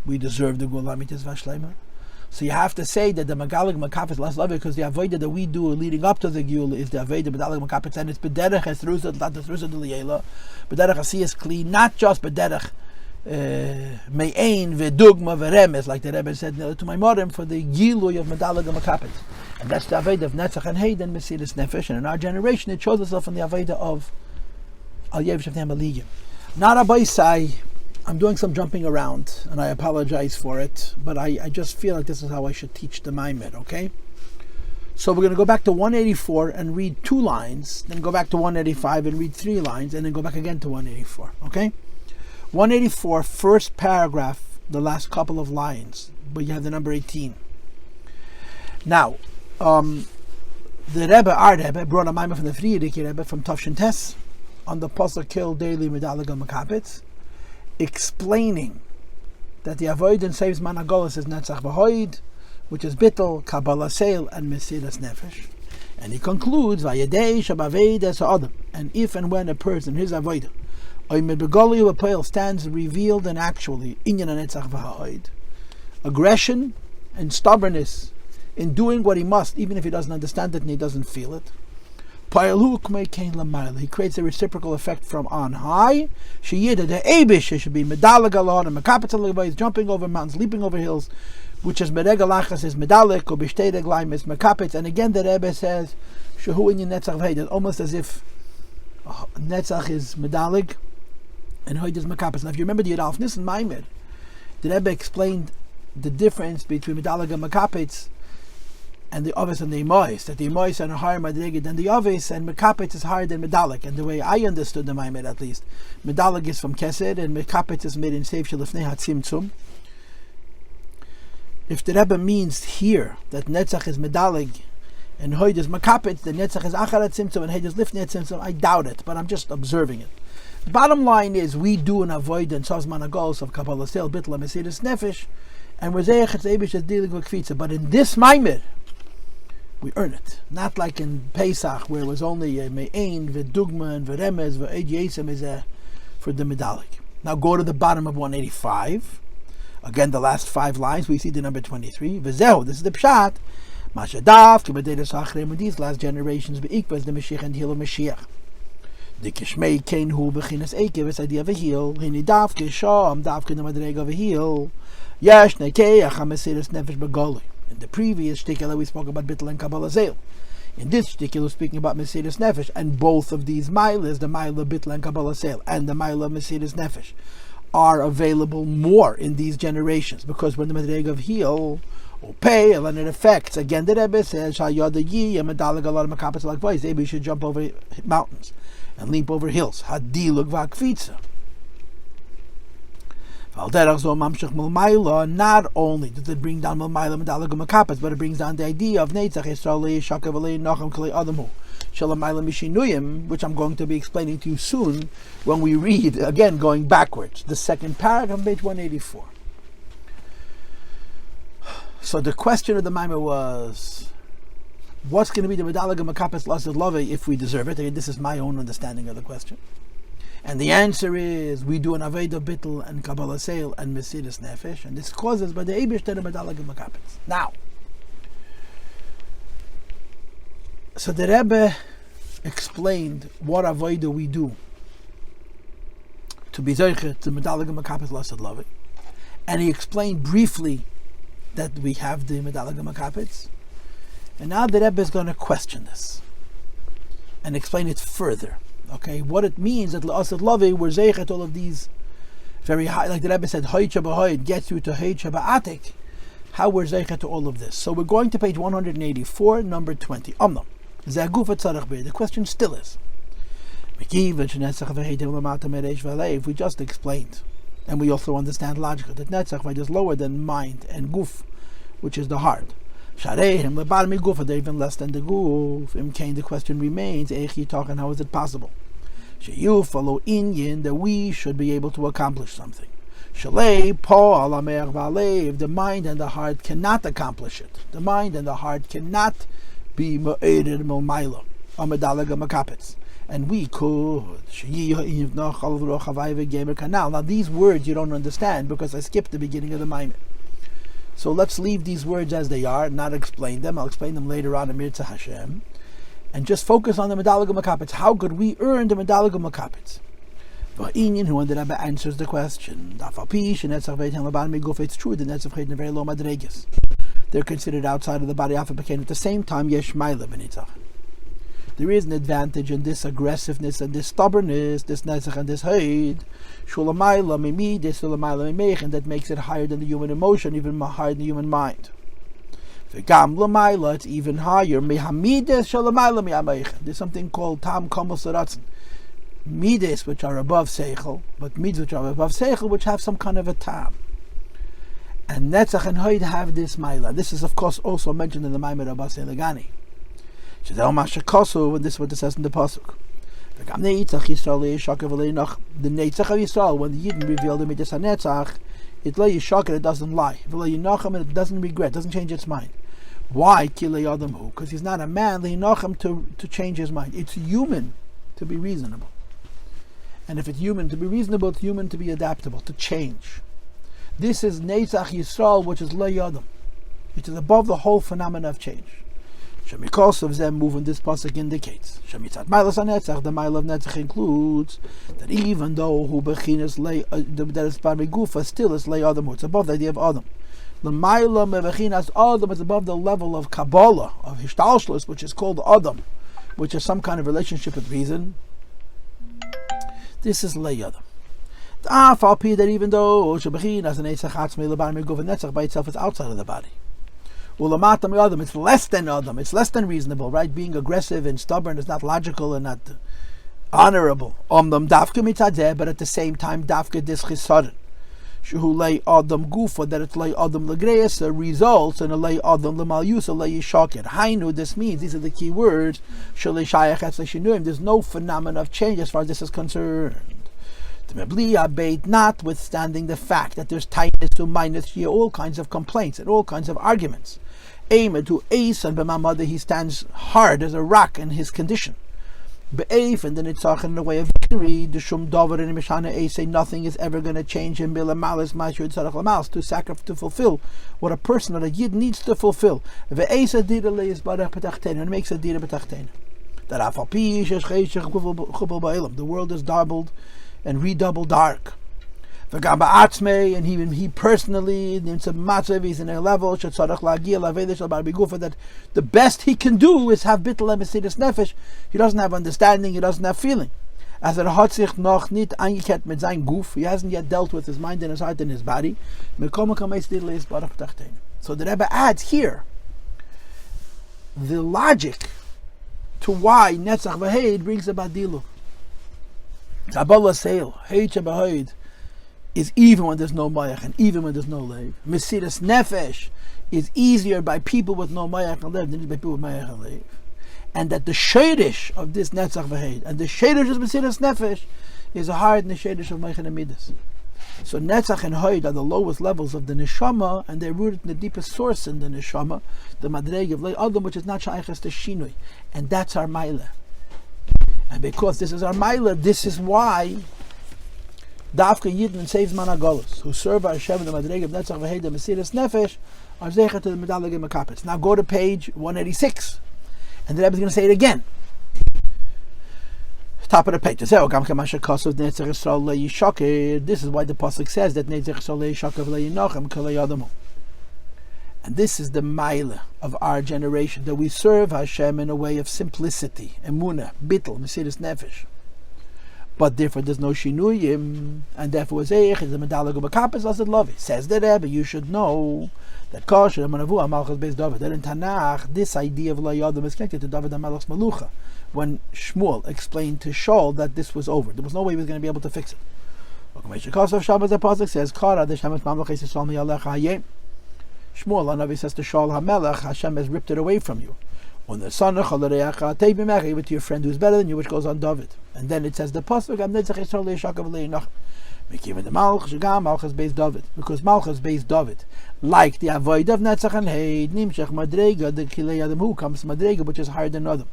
We deserve the Gula Mitzvah Shleima. So you have to say that the Medaleg Makapets less love it because the Avodah that we do leading up to the Gula is the Avodah Medaleg Makapets, and it's Bederech Esrusah, not the Esrusah D'Liela, Bederech Asiyas Kli, not just Bederech Me'ein V'Dugma V'Remes, like the Rebbe said to my Morim, for the Gilui of Medaleg Makapets. And that's the Avodah of Netzach and Hod and Mesiras Nefesh. And in our generation, it shows itself in the Avodah of Al Yevish Avnei Maligim. Not a Baisai. I'm doing some jumping around, and I apologize for it, but I just feel like this is how I should teach the Maimed, okay? So we're going to go back to 184 and read 2 lines, then go back to 185 and read 3 lines, and then go back again to 184, okay? 184, first paragraph, the last couple of lines, but you have the number 18. Now, the Rebbe, our Rebbe, brought a Maimed from the thge Rebbe from Tafshin Tes on the Possuk Kill Daily Medalleg Makapets, explaining that the Avodah saves Managolas is Netzach v'Hod, which is Bittel, Kabbalah Seil, and Mesiras Nefesh. And he concludes, Vayedei Shabaveidas Adam, and if and when a person, his Avodah, Oimed Begoli V'Poel, stands revealed and actually, Inyan Netzach v'Hod, aggression and stubbornness in doing what he must, even if he doesn't understand it and he doesn't feel it. He creates a reciprocal effect from on high. She should be medalleg alon and makapetz, jumping over mountains, leaping over hills, which is meregalachas is medalleg or b'shtei reglaim is makapetz. And again, the Rebbe says shehu in netzach v'hod, almost as if Netzach is medallig, and Hod is makapes. Now, if you remember the Yud Nissen Maimed, the Rebbe explained the difference between medallig and makapes, and the Avodos and the Imois, that the Imois are higher madrega than the Avodos, and makapes is higher than medallig. And the way I understood the Maimed, at least, medallig is from Kesed, and makapes is made in Seif Shelifnei Hatzimtzum. If the Rebbe means here that Netzach is medallig and Hod is makapet, the Netzach is Acharon Tzimtzum and Hod is Lifnei Tzimtzum, I doubt it, but I'm just observing it. The bottom line is, we do an avoid and Sazman Galus of Kabbalah Shel, Bitla Mesiras Nefesh, and we're Zeich Tzeibish is dealing with Kfitza. But in this Maimed, we earn it. Not like in Pesach, where it was only a Me'ain, V'dugma, and V'remez, V'ediyesem is for the medallig. Now go to the bottom of 185. Again, the last 5 lines, we see the number 23. V'zehu, this is the Pshat. Mashadav, Kibadeidas Acharon, in these last generations, Be'ikvaz, the Moshiach and Heel of Moshiach. The Kishmei Kain Hu Bechinas Eikev, this idea of a heel. Hini Davke Sham, Davke the Madrega of a heel. Yash Nekei, Mesiras Nefesh Begoli. In the previous shtickle, we spoke about Bittel and Kabbalah Zel. In this shtickle, we're speaking about Mesiras Nefesh, and both of these miles, the mile of Bittel and Kabbalah Zel, and the mile of Mesiras Nefesh, are available more in these generations, because when the Madrega of heel or pay, and it affects, again the Rebbe says, thge, and medallig a lot of makapes like voice, maybe you should jump over mountains and leap over hills. Hadilug v'akfitza. Not only does it bring down Malmayla medallig makapes, but it brings down the idea of Netzach Israel yeshkar v'le'nachem k'lei adamu. Which I'm going to be explaining to you soon when we read, again going backwards, the second paragraph on page 184. So the question of the Maimah was, what's going to be the medallig and makapes lasted love if we deserve it? Again, this is my own understanding of the question. And the answer is, we do an Avodah Bittel and Kabbalah Shel and Mesiras Nefesh, and this causes by the Eibush the medallig and makapes. Now, so the Rebbe explained what avodah we do to be zeicher to medallig and makapes lasted love, and he explained briefly that we have the medallig and makapes, and now the Rebbe is going to question this and explain it further. Okay, what it means that lasted love we're zeicher all of these very high, like the Rebbe said, hoyd shabahoyd gets you to hoyd shabatik. How we're zeicher to all of this. So we're going to page 184, number 20. The question still is, if we just explained, and we also understand logically, that Netzach is lower than mind and guf, which is the heart. They're even less than the guf. The question remains, how is it possible? That we should be able to accomplish something. The mind and the heart cannot accomplish it. The mind and the heart cannot be me'ered milmaila or medallig makapes, and we could. Now these words you don't understand because I skipped the beginning of the Maimed. So let's leave these words as they are, not explain them. I'll explain them later on in Mirza Hashem, and just focus on the medallig makapes. How could we earn the medallig makapes? Who the Rebbe answers the question. It's true, the Netzach are very low madregas. They're considered outside of the body at the same time. There is an advantage in this aggressiveness and this stubbornness, this Netzach and this Hod, that makes it higher than the human emotion, even higher than the human mind. It's even higher. There's something called tam komos ratzon, midas which are above seichel, but midas which are above seichel which have some kind of a tam. And Netzach and Hod have this maila. This is, of course, also mentioned in the Maimed Rabba Selegani. And this is what it says in the Possuk. The Netzach of Yisrael, when the Yidden revealed the Midas HaNetzach, it lay yishkar, it doesn't lie. Yinacha, and it doesn't regret, doesn't change its mind. Why? Because he's not a man, Yinacha, to change his mind. It's human to be reasonable. And if it's human to be reasonable, it's human to be adaptable, to change. This is Netzach Yisrael, which is Lo Yadam, which is above the whole phenomena of change. Because of them moving, this Possuk indicates. The mile of Netzach includes that even though who bechinas that is Bar Gufa, still is Lo Yadam, it's above the idea of Adam. The mile of bechinas Adam is above the level of Kabbalah, of Hishtalshlus, which is called Adam, which is some kind of relationship with reason. This is Leyadam. That even though Netzach by itself is outside of the body. It's less than Adam, it's less than reasonable, right? Being aggressive and stubborn is not logical and not honorable. But at the same time, dafka dis chisaron. Shuhulei Adam gufa, that it's lay Adam legreisa results in a lay Adam lemalyusa lay yishakir. Hainu, this means, these are the key words, there's no phenomenon of change as far as this is concerned. Notwithstanding the fact that there's tightness to minus here, all kinds of complaints and all kinds of arguments. Aimed to ace and b'mamada, he stands hard as a rock in his condition. Be'ef, and then Netzach in the way of victory. The shum davar in mishana ace, say nothing is ever going to change him. Bilamalis mashur tzarach lamas, to sacrifice, to fulfill what a person or a yid needs to fulfill. Ve'es adira leis barach b'tachtena, and makes adira b'tachtena. That afalpi shesh cheshach chubal ba'elam, the world is doubled and redoubled dark. And even he personally, he's in a level that the best he can do is have bittul and Mesiras Nefesh. He doesn't have understanding, he doesn't have feeling. As hat sich noch nicht eingekehrt mit seinem Guf, he hasn't yet dealt with his mind and his heart and his body. So the Rebbe adds here the logic to why Netzach v'Hed brings about Diluk. Kabbalah Seil, Heid is even when there's no Mayach and even when there's no Leiv. Mesiras Nefesh is easier by people with no Mayach and Leiv than it is by people with Mayach and Leiv. And that the Shadish of this Netzach v'Hed and the Shadish of Mesiras Nefesh is higher than the Shadish of Mayach and Midas. So Netzach and Hod are the lowest levels of the Neshama, and they're rooted in the deepest source in the Neshama, the Madreg of Lei Adam, which is not Shayachas to Shinui. And that's our Maila. And because this is our Maila, this is why Dafka Yidden saves Mana Galus, who serve our Hashem in the Madreg of Netzach v'Hed and Mesiras Nefesh, are zecher to the medallig and makpets. Now go to page 186, and the Rebbe is going to say it again. Top of the page. This is why the Possuk says that Netzach yishkar v'le'yiנחem k'le'yadamu. And this is the Maila of our generation, that we serve Hashem in a way of simplicity, emunah, bittul, Mesiras Nefesh. But therefore there's no shinuyim, and therefore is the medallig makpets as it love it. Says the Rebbe, you should know that kosher manavu amalchus beis David. That in Tanakh, this idea of la'yadam is connected to David HaMelech's Malucha. When Shmuel explained to Shel that this was over, there was no way he was going to be able to fix it. Possuk says, Shmuel Hanavi says to Shel HaMelech, Hashem has ripped it away from you. On the son of give it to your friend who is better than you, which goes on David. And then it says the Possuk, because Malchus based David, like the Avodah of Netzach and Hod, Hemshech Madrega, the Kilei Adam, who comes Madrega, which is higher than Adam.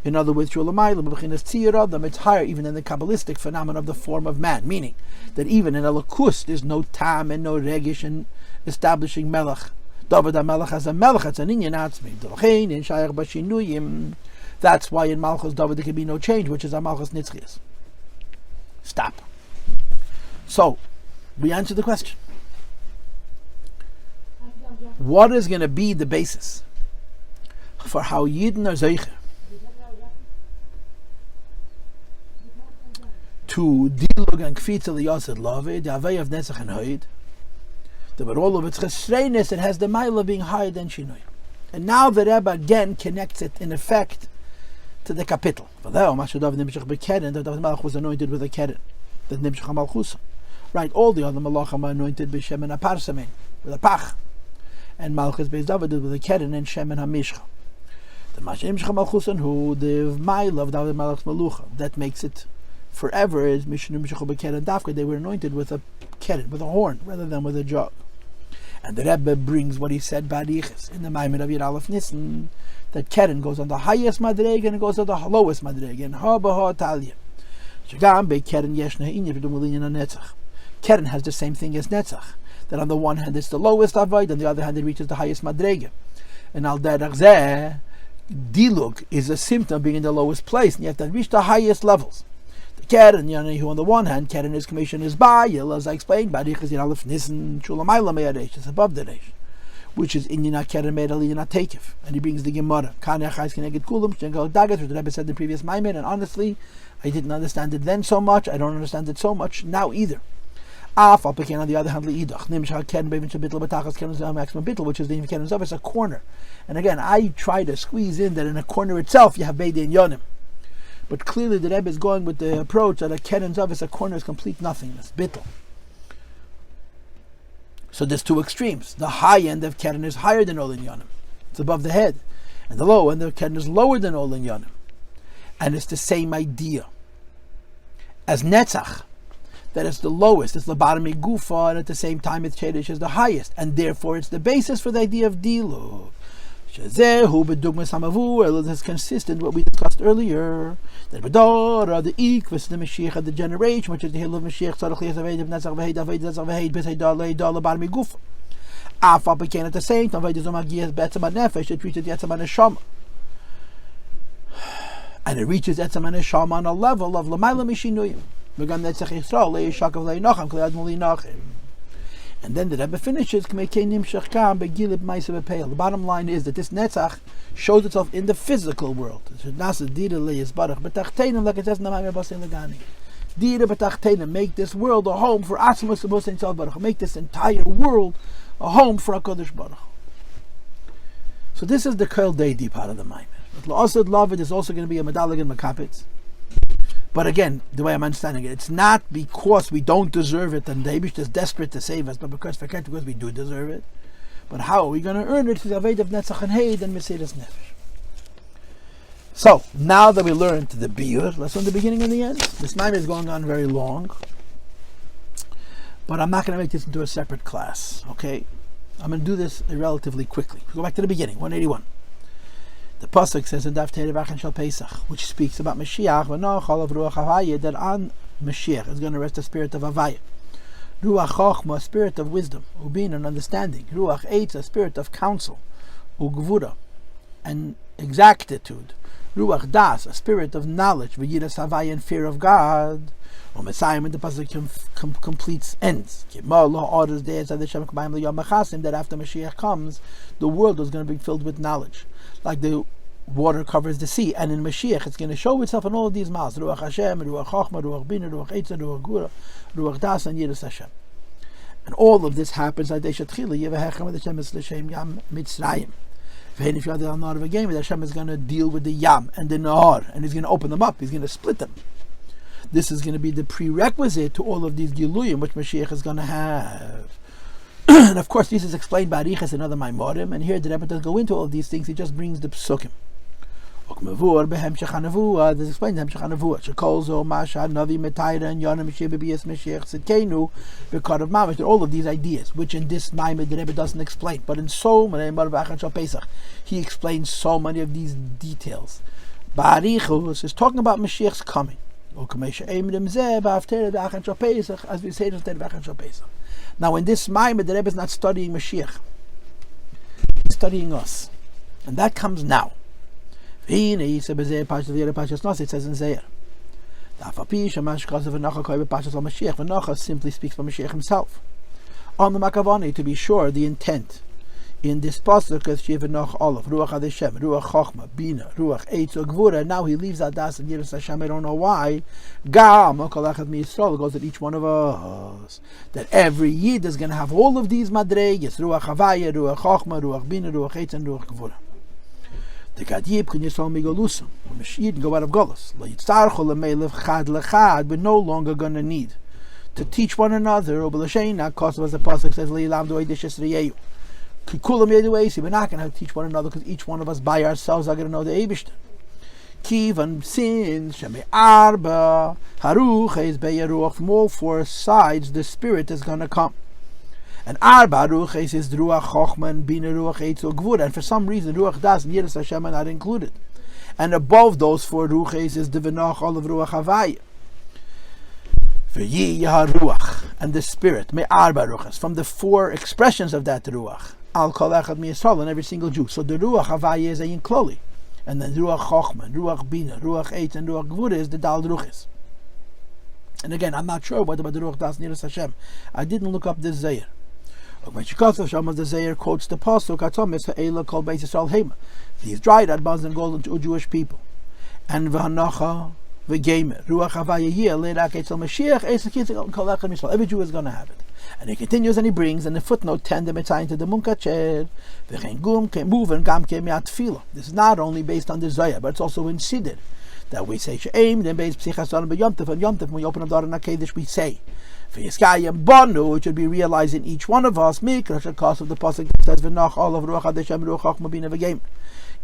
In other words, it's higher even than the Kabbalistic phenomenon of the form of man, meaning that even in a lakus there's no tam and no regish in establishing melech. David HaMelech has a melech, it's an inyan atzmi. That's why in Malchus David there can be no change, which is a Malchus Nitzchias. Stop. So, we answer the question. What is going to be the basis for how Yidden are zeicher to dilug and kfitz l'yased love, the avei of Netzach and Hod, that with all of its chesreiness, it has the mile of being higher than Shinoi. And now the Rebbe again connects it in effect to the capital. That David Malach was anointed with a keren, that Nimshach Malchusa. Right, all the other Malachim are anointed with Shem and Aparsamen, with a pach. And Malchus based David with a keren and Shem and Hamishcha. The Nimshach Malchusa, who the mile of David Malach's Malucha, that makes it forever is Mishnah Mishach B'Keren Dafka. They were anointed with a keren, with a horn, rather than with a jug. And the Rebbe brings what he said Bariches in the Maimed of Yud Aleph Nissen, that keren goes on the highest madreg and it goes on the lowest madreg. And ha b'ha talia. Shagam be keren yeshna inya v'dum l'inyan netzach. Keren has the same thing as netzach. That on the one hand it's the lowest avoid, on the other hand it reaches the highest madreg. And al derech zeh, dilug is a symptom of being in the lowest place, and you have to reach the highest levels. Keren, who on the one hand, keren is commission is bayil, as I explained, Bariches Yud Aleph Nissen Shulamayla Me'aresh, it's above the resh, which is Inyana keren Me'al Inyana Tekef, and he brings the Gemara. Kanechais Keneged Kulam Shengal Dagat, which the Rebbe said in the previous Maimed, and honestly, I didn't understand it then so much. I don't understand it so much now either. On the other hand, which is the a corner. And again, I try to squeeze in that in a corner itself you have Beidei and Yonim. But clearly the Rebbe is going with the approach that a ken and zav is a corner is complete nothingness, bittul. So there's two extremes. The high end of ken is higher than all in Yonim. It's above the head. And the low end of ken is lower than all in Yonim. And it's the same idea as Netzach. That it's the lowest, it's the bottom gufa, and at the same time it's Chedesh is the highest, and therefore it's the basis for the idea of Dilug. This is consistent with what we discussed earlier. That the Ikvis, the Moshiach, the generation, which is the hill of Moshiach, bottom gufa. At the same time, it reaches Yetzias Nefesh, and it reaches Yetzias Nefesh on a level of L'mayla Mishinuyim. And then the Rebbe finishes. The bottom line is that this Netzach shows itself in the physical world. Like it says in the make this world a home for Asmus. Make this entire world a home for HaKadosh Baruch. So this is the Kol Deidi part of the Maimer. Also, Lavid is also going to be a medallion and makapets. But again, the way I'm understanding it, it's not because we don't deserve it and the Eibush is desperate to save us, but because we do deserve it. But how are we going to earn it? Through the Avodah of Netzach and Hod and Mesiras Nefesh. So, now that we learned the Biur, let's learn the beginning and the end. This Maimer is going on very long, but I'm not going to make this into a separate class, okay? I'm going to do this relatively quickly. Go back to the beginning, 181. The Possuk says in thge Shel Pesach, which speaks about Moshiach, that on Moshiach is going to rest the spirit of Havaya. Ruach Chochma, a spirit of wisdom, Ubin, and understanding. Ruach Eitz, a spirit of counsel, Ugvura, and exactitude. Ruach Das, a spirit of knowledge, V'yiras Havaya, and fear of God. Messiah, when the Possuk completes, ends. Orders there that after Moshiach comes, the world is going to be filled with knowledge. Like the water covers the sea, and in Moshiach it's going to show itself in all of these mouths. Ruach Hashem, Ruach Chochma, Ruach Bina, Ruach Eitzah, Ruach Gura, Ruach Das, and Yetzias Hashem. And all of this happens at Yam Mitzrayim. If you have the Nahar of a game, Hashem is going to deal with the Yam and the Nahar, and He's going to open them up. He's going to split them. This is going to be the prerequisite to all of these Giluyim which Moshiach is going to have. And of course, this is explained by Arichas and other Maimorim, and here the Rebbe doesn't go into all of these things, he just brings the Psukim. This is explained in Hemshech and Nevuah. All of these ideas, which in this Maimer the Rebbe doesn't explain, but in so many he explains so many of these details. Arichas is talking about Mashiach's coming. As we say, now in this Maimer, the Rebbe is not studying Moshiach. He's studying us. And that comes now. It says in Zeir. Vinacha simply speaks for Moshiach himself. On the Makavani, to be sure, the intent in this Possuk is Vinacha Olav, Ruach Hashem, Ruach Chochma, Bina, Ruach Eitz Gvura. Now he leaves Adas and Yetzias Hashem. I don't know why. Gam goes at each one of us. That every Yid is going to have all of these madreges: Ruach Havaya, Ruach Chochma, Ruach Bina, Ruach Eitz, and Ruach Gvura. The Gadiyib can yisol migalusam. Yid can go out of Galus. We're no longer going to need to teach one another. Because as the Possuk says, we're not going to teach one another because each one of us by ourselves are going to know the Eibishter. Kivan sin sheme arba haruch is beyaruch. From all four sides, the Spirit is going to come. And arba ruach is ruach chochma and bina ruach eitz gvura. And for some reason, ruach das and Yetzias Hashem are not included. And above those four ruches is the Vinacha of ruach havaya. V'yi yaharuach, and the Spirit me arba ruchas, from the four expressions of that ruach. Al kol echad mi Yisrael, and every single Jew. So the ruach havaya is a kloli, and then ruach chochma, ruach bina, ruach eitz, and ruach gvura is the dal ruches. And again, I'm not sure what about the ruach das and Yetzias Hashem. I didn't look up this zayir. The Zayir quotes the Possuk, these dried adbans and golden to Jewish people. And Vinacha v'gemer. Ruach havaya yeh le'rak etzel Moshiach eis l'kitzig kol echad Yisrael. Every Jew is going to have it. And he continues and he brings in the footnote 10 the Mitzayin to the Munkacher v'chein gum ke muven gam ke mi'at tefillah. This is not only based on the Zohar, but it's also in Siddur that we say she'aim then based psichas on b'yomtiv, and yomtiv when we open up the Aron HaKodesh we say v'yiskayim bonu, it should be realized in each one of us mikra shekos of the Possuk that says v'nach all of ruach adeshem ruach chachma bina v'gemer.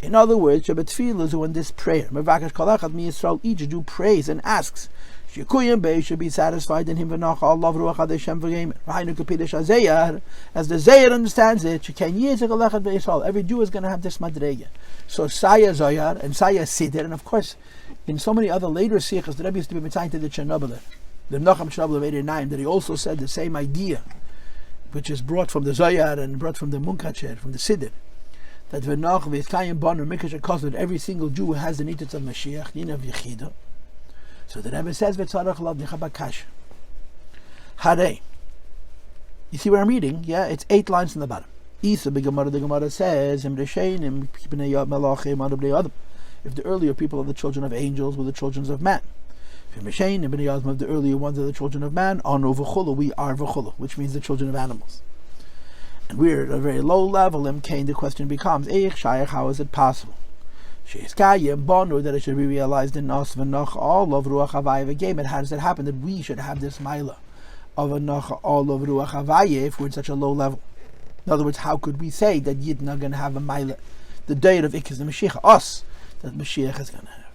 In other words, Shabbat Tefillah is when this prayer, Mevakesh Kol Echad MiYisrael, each Jew prays and asks, Shekuyim Bei should be satisfied in him v'nach Allah v'ruach adeshem v'gemer. V'hainu k'pidish HaZeyar, as the Zeyar understands it, Sheken Yitzik Kol Echad B'Yisrael. Every Jew is going to have this madrega. So Saya Zoyar and Saya Siddur, and of course, in so many other later sikhs, the Rebbe used to be mitzayin to the Chernobyl, the Netzach and Hod of 89, that he also said the same idea, which is brought from the Zoyar and brought from the Munkacher, from the Siddur, that v'nach v'yiskayim banu mikash akos, that every single Jew has the nitzitz of Moshiach, nina v'yichida. So the Rebbe says v'tzarach lav nichabakash. Harei. You see where I'm reading? Yeah, it's 8 lines in the bottom. Isa b'gemara, the Gemara says, Im reshenim b'nei melachim adu b'nei adam. If the earlier people are the children of angels, were the children of man. If the earlier ones are the children of man, anu v'chulu, we are v'chulu, which means the children of animals. And we're at a very low level. The question becomes, how is it possible? That it should be realized in us, all of ruach havaya v'gemer. How does it happen that we should have this milah of all of ruach havaya if we're at such a low level? In other words, how could we say that Yidden are going to have a milah, the day of Ikaz the Moshiach, us, that Moshiach is going to have?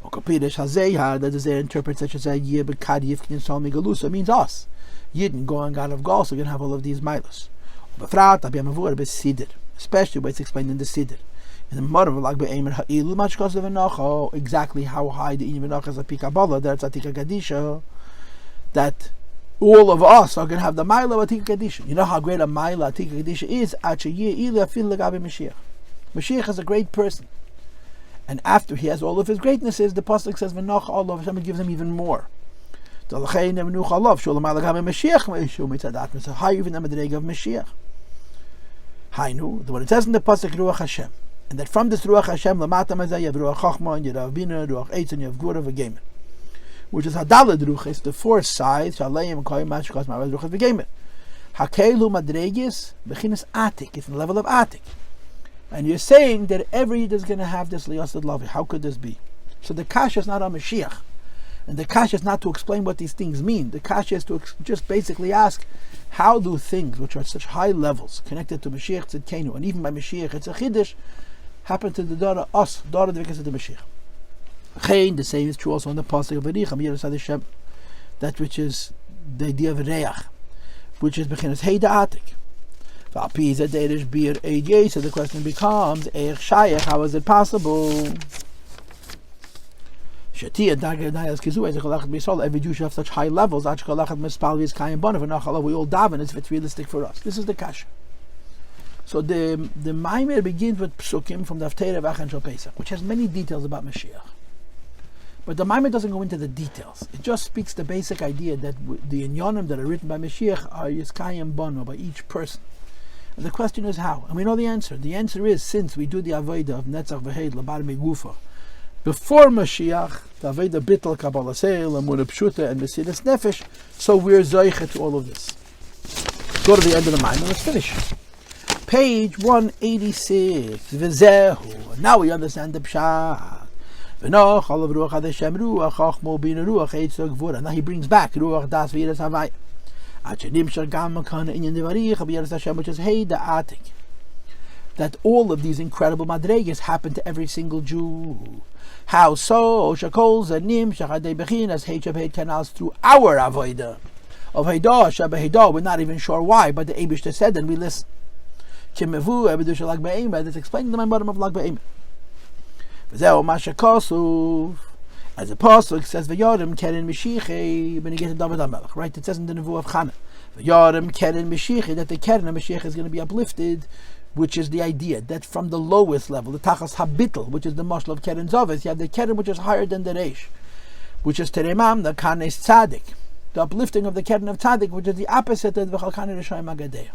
Or kapidish hazeyha, that is there interprets such as a yeh b'kadiyif k'ninsal migalusa, means us. Yidden going out of Galus are going to have all of these milas. Especially when it's explained in the Siddur. In the modern like be'emer ha'ilu much because of Vinacha, exactly how high the Vinacha is a pikabala, that's Atika Kadisha, that all of us are going to have the Maila of Atika Kadisha. You know how great a Maila Atika Kadisha is? Moshiach is a great person. And after he has all of his greatnesses, the Possuk says Vinacha Allah Hashem gives him even more. So higher even than the madrega of Moshiach. Hainu, when it says in the Possuk Ruach Hashem, and that from this Ruach Hashem Lamata Mazah you have Ruach Chachma and you have Bina, Ruach Eitz and you have Gvura v'Gemer, which is Hadalad Ruchis, the 4th side, Shaleim Koyim Mashkas Maraz Ruchis v'Gemer. Hakelu Madregis Bechinas Atik, it's in the level of Atik. And you're saying that every Yid is going to have this Liyasad Lavi. How could this be? So the Kasha is not on Moshiach. And the kasha is not to explain what these things mean. The kasha is to just basically ask, how do things which are at such high levels, connected to Moshiach Tzidkenu, and even by Moshiach it's a chiddush, happen to the daughter, us, daughter of the Moshiach. The same is true also in the Possuk of Vinacha, that which is the idea of reach, which is bechinas heida atik. So the question becomes, how is it possible? Every Jew should have such high levels. We all daven, it's realistic for us. This is the kasha. So the Maimer begins with Psukim from the Haftarah of Shel Pesach, which has many details about Moshiach. But the Maimer doesn't go into the details. It just speaks the basic idea that the inyanim that are written by Moshiach are Yiskayim Bono, by each person. And the question is how? And we know the answer. The answer is, since we do the Avodah of Netzach v'Hed Labar Megufa before Moshiach, the Avodah Bittel Kabbalah Seil and Pshuta and Mesiras Nefesh, so we're Zoicha to all of this. Go to the end of the Maimer, let's finish. Page 186. V'zehu. Now we understand the Pshat. V'noch olav ruach adeshem ruach chachmo bina ruach eitzog gvura. Now he brings back ruach das v'yiras havaya. Achenim shal gam makana inyan devarich v'yiras Hashem, which is hey the atik. That all of these incredible madregas happen to every single Jew. How so? Shakol zanim shachadei bechinas heichav canals through our avodah of Haidah Shabbat. We're not even sure why, but the Eibishter said, and we listen. Kimevu ebedu shel lag ba'emer. That's explaining the bottom of lag ba'emer. V'zeu mashakosuf. As the Possuk says, v'yarim keren mishiche when you get to David HaMelech. Right? It says in the Nevuah of Chana, v'yarim keren mishiche, that the keren of Moshiach is going to be uplifted, which is the idea that from the lowest level, the tachas habitl, which is the mashal of keren zavis, you have the keren which is higher than the reish, which is teremam, the kanes tzaddik, the uplifting of the keren of tzaddik, which is the opposite of the v'chalkani rishayim agadeya.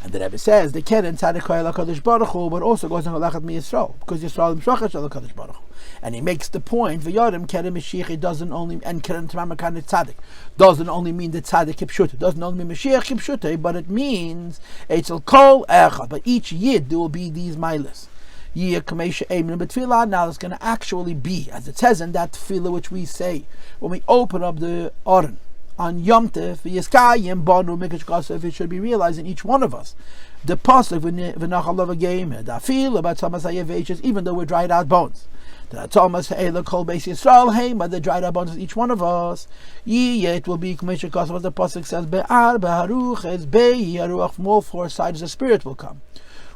And the Rebbe says the Keren Tzadik Koyel HaKadosh Baruch Hu, but also goes on Halachat Mi Yisrael, because Yisrael Moshoach Shel HaKadosh Baruch Hu. And he makes the point, V'yodem Keren Mashiach, it doesn't only, and Keren Tamar Makan Tzadik, doesn't only mean the Tzadik Kipshut, doesn't only mean Mashiach Kipshut, but it means Eitzel Kol Echad. But each Yid there will be these milas. Yeh Kamesha Eimin B'Tfilah. Now it's going to actually be, as it says in that tefillah which we say when we open up the Acharon on Yom Tov, Yeskayim Banu Mikesh Kasef, it should be realized in each one of us. The Possuk Vinacha Love Game, the Afil about Thomas Hayeveches, even though we're dried out bones. The Thomas Haela Kol Beis Yisrael Heim, but the dried out bones of each one of us. It will be Mikesh Kasef, as the Possuk says, Be'ar Be'aruch Es Be'i Aruach, from all four sides the Spirit will come.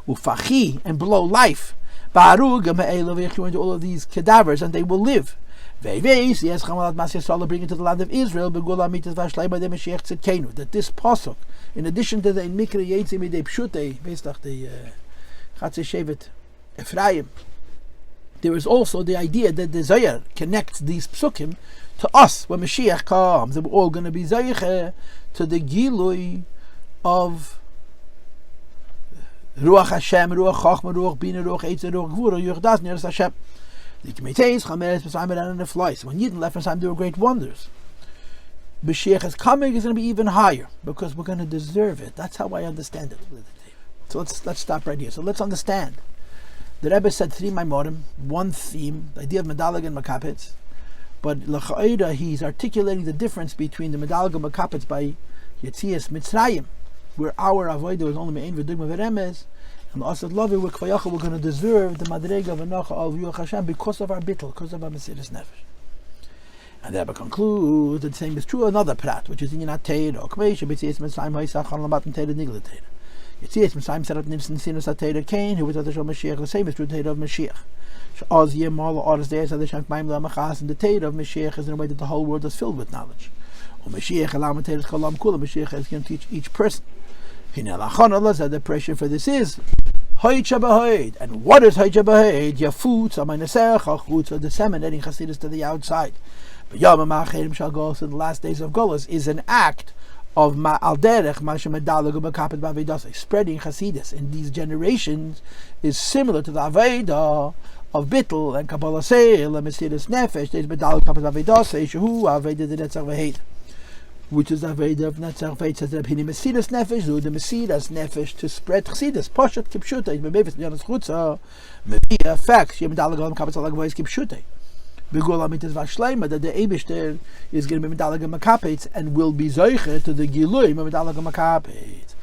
Ufachi, and blow life. Ba'arug into all of these cadavers, and they will live. Bring into the land of Israel that this Possuk, in addition to the Mikra Yetzi Midei Pshutei, based on the Chatzei Shevet Ephraim, there is also the idea that the Zayar connects these Psukim to us when Moshiach comes. We're all going to be Zayche to the Gilui of Ruach Hashem, Ruach Chachma, Ruach Bina, Ruach Eitz, Ruach Gvura, Ruach Das, Neres Hashem. The Kmeteis, Chameres, Pesayim, and the flies. When Yidden left Pesayim, there were great wonders. Moshiach is coming, is going to be even higher because we're going to deserve it. That's how I understand it. So let's stop right here. So let's understand. The Rebbe said 3 Maimorim, one theme, the idea of medallig and makapets. But l'cha'ira, he's articulating the difference between the medallig and makapets by Yetzias Mitzrayim, where our Avodos was only me'ein v'dugma v'remes, and the Asad Lavi, we're going to deserve the madrega of Vinacha of Yuach Hashem because of our bittul, because of our Mesiras Nefesh. And thereby concludes that the same is true another prat, which is in Yinat Teira, Okmesh, Yetzias Mitzrayim, Ha'isachon Lamat and Teira Nigla Teira. Yetzias Mitzrayim set up Nibsin Sinus HaTeira Cain, who was at the Shel Moshiach, the same is true Teira of Moshiach. Oz Yem all the orders there, so the Shank Maim Lamachas, and the Teira of Moshiach is in a way that the whole world is filled with knowledge. Moshiach Alam Teira Kolam Kula, Moshiach is going to teach each person. The pressure for this is Hoid. And what is Hoid? Yafut, so disseminating Chasidus to the outside. But Yom HaMacherim shall go, so the last days of Galus is an act of Ma'al Derech, Mashemadalag Makapet B'Avedosai. Spreading Chasidus in these generations is similar to the Avodah of Bittul and Kabbalah Seil and Mesiras Nefesh. There's Medalag Kapet B'Avedosai, Shehu Avodah the Netzach and Hod, which is Avodah of Netzach and Hod. Says the Rebbe, Mesiras Nefesh, the Mesiras Nefesh to spread Chasidus. Poshet Kipshutei, Mebevis Nyanas Chutza, Mebia facts. Yemedalag Olam Kapet Zalag Voice Kipshutei. That the Eibishter is going to be medallig and makapets and will be zoiche to the gilui medallig and makapets.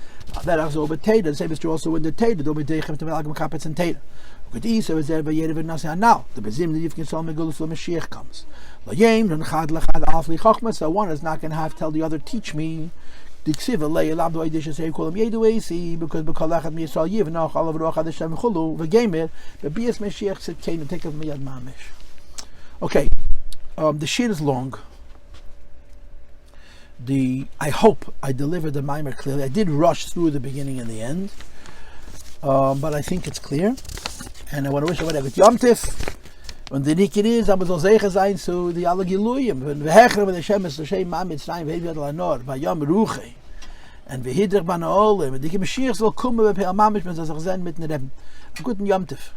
That also with Teda, the same is true also with the Teda. Don't be deichem to medallig and makapets and Teda. Kadišā is there by Yetzias now. The bezim the Yivkin Sol Megulus the Moshiach comes. Layem Renchad Lechad Afli Chachma. So one is not going to have to tell the other, teach me. The ksiva lay alam do idisha say call him yeduasi because bekalachat mi yisrael yiv nach alav ruach hadeshem chulu v'gemer but bias Moshiach said came and take of miyad mamish. Okay, the shir is long. I hope I delivered the mimer clearly. I did rush through the beginning and the end, but I think it's clear. And I want to wish everybody a good Yom Tif. When the nikir is, I was all zeicha sein so the alle Giluyim. When v'hechra with Hashem is Hashem ma Mitzrayim v'hevi ad l'anor v'yom ruchei and v'hidrich b'na olim and the Moshiach will come with Pe'al mamish mit zazach zen mit nerem. A good Yom Tif.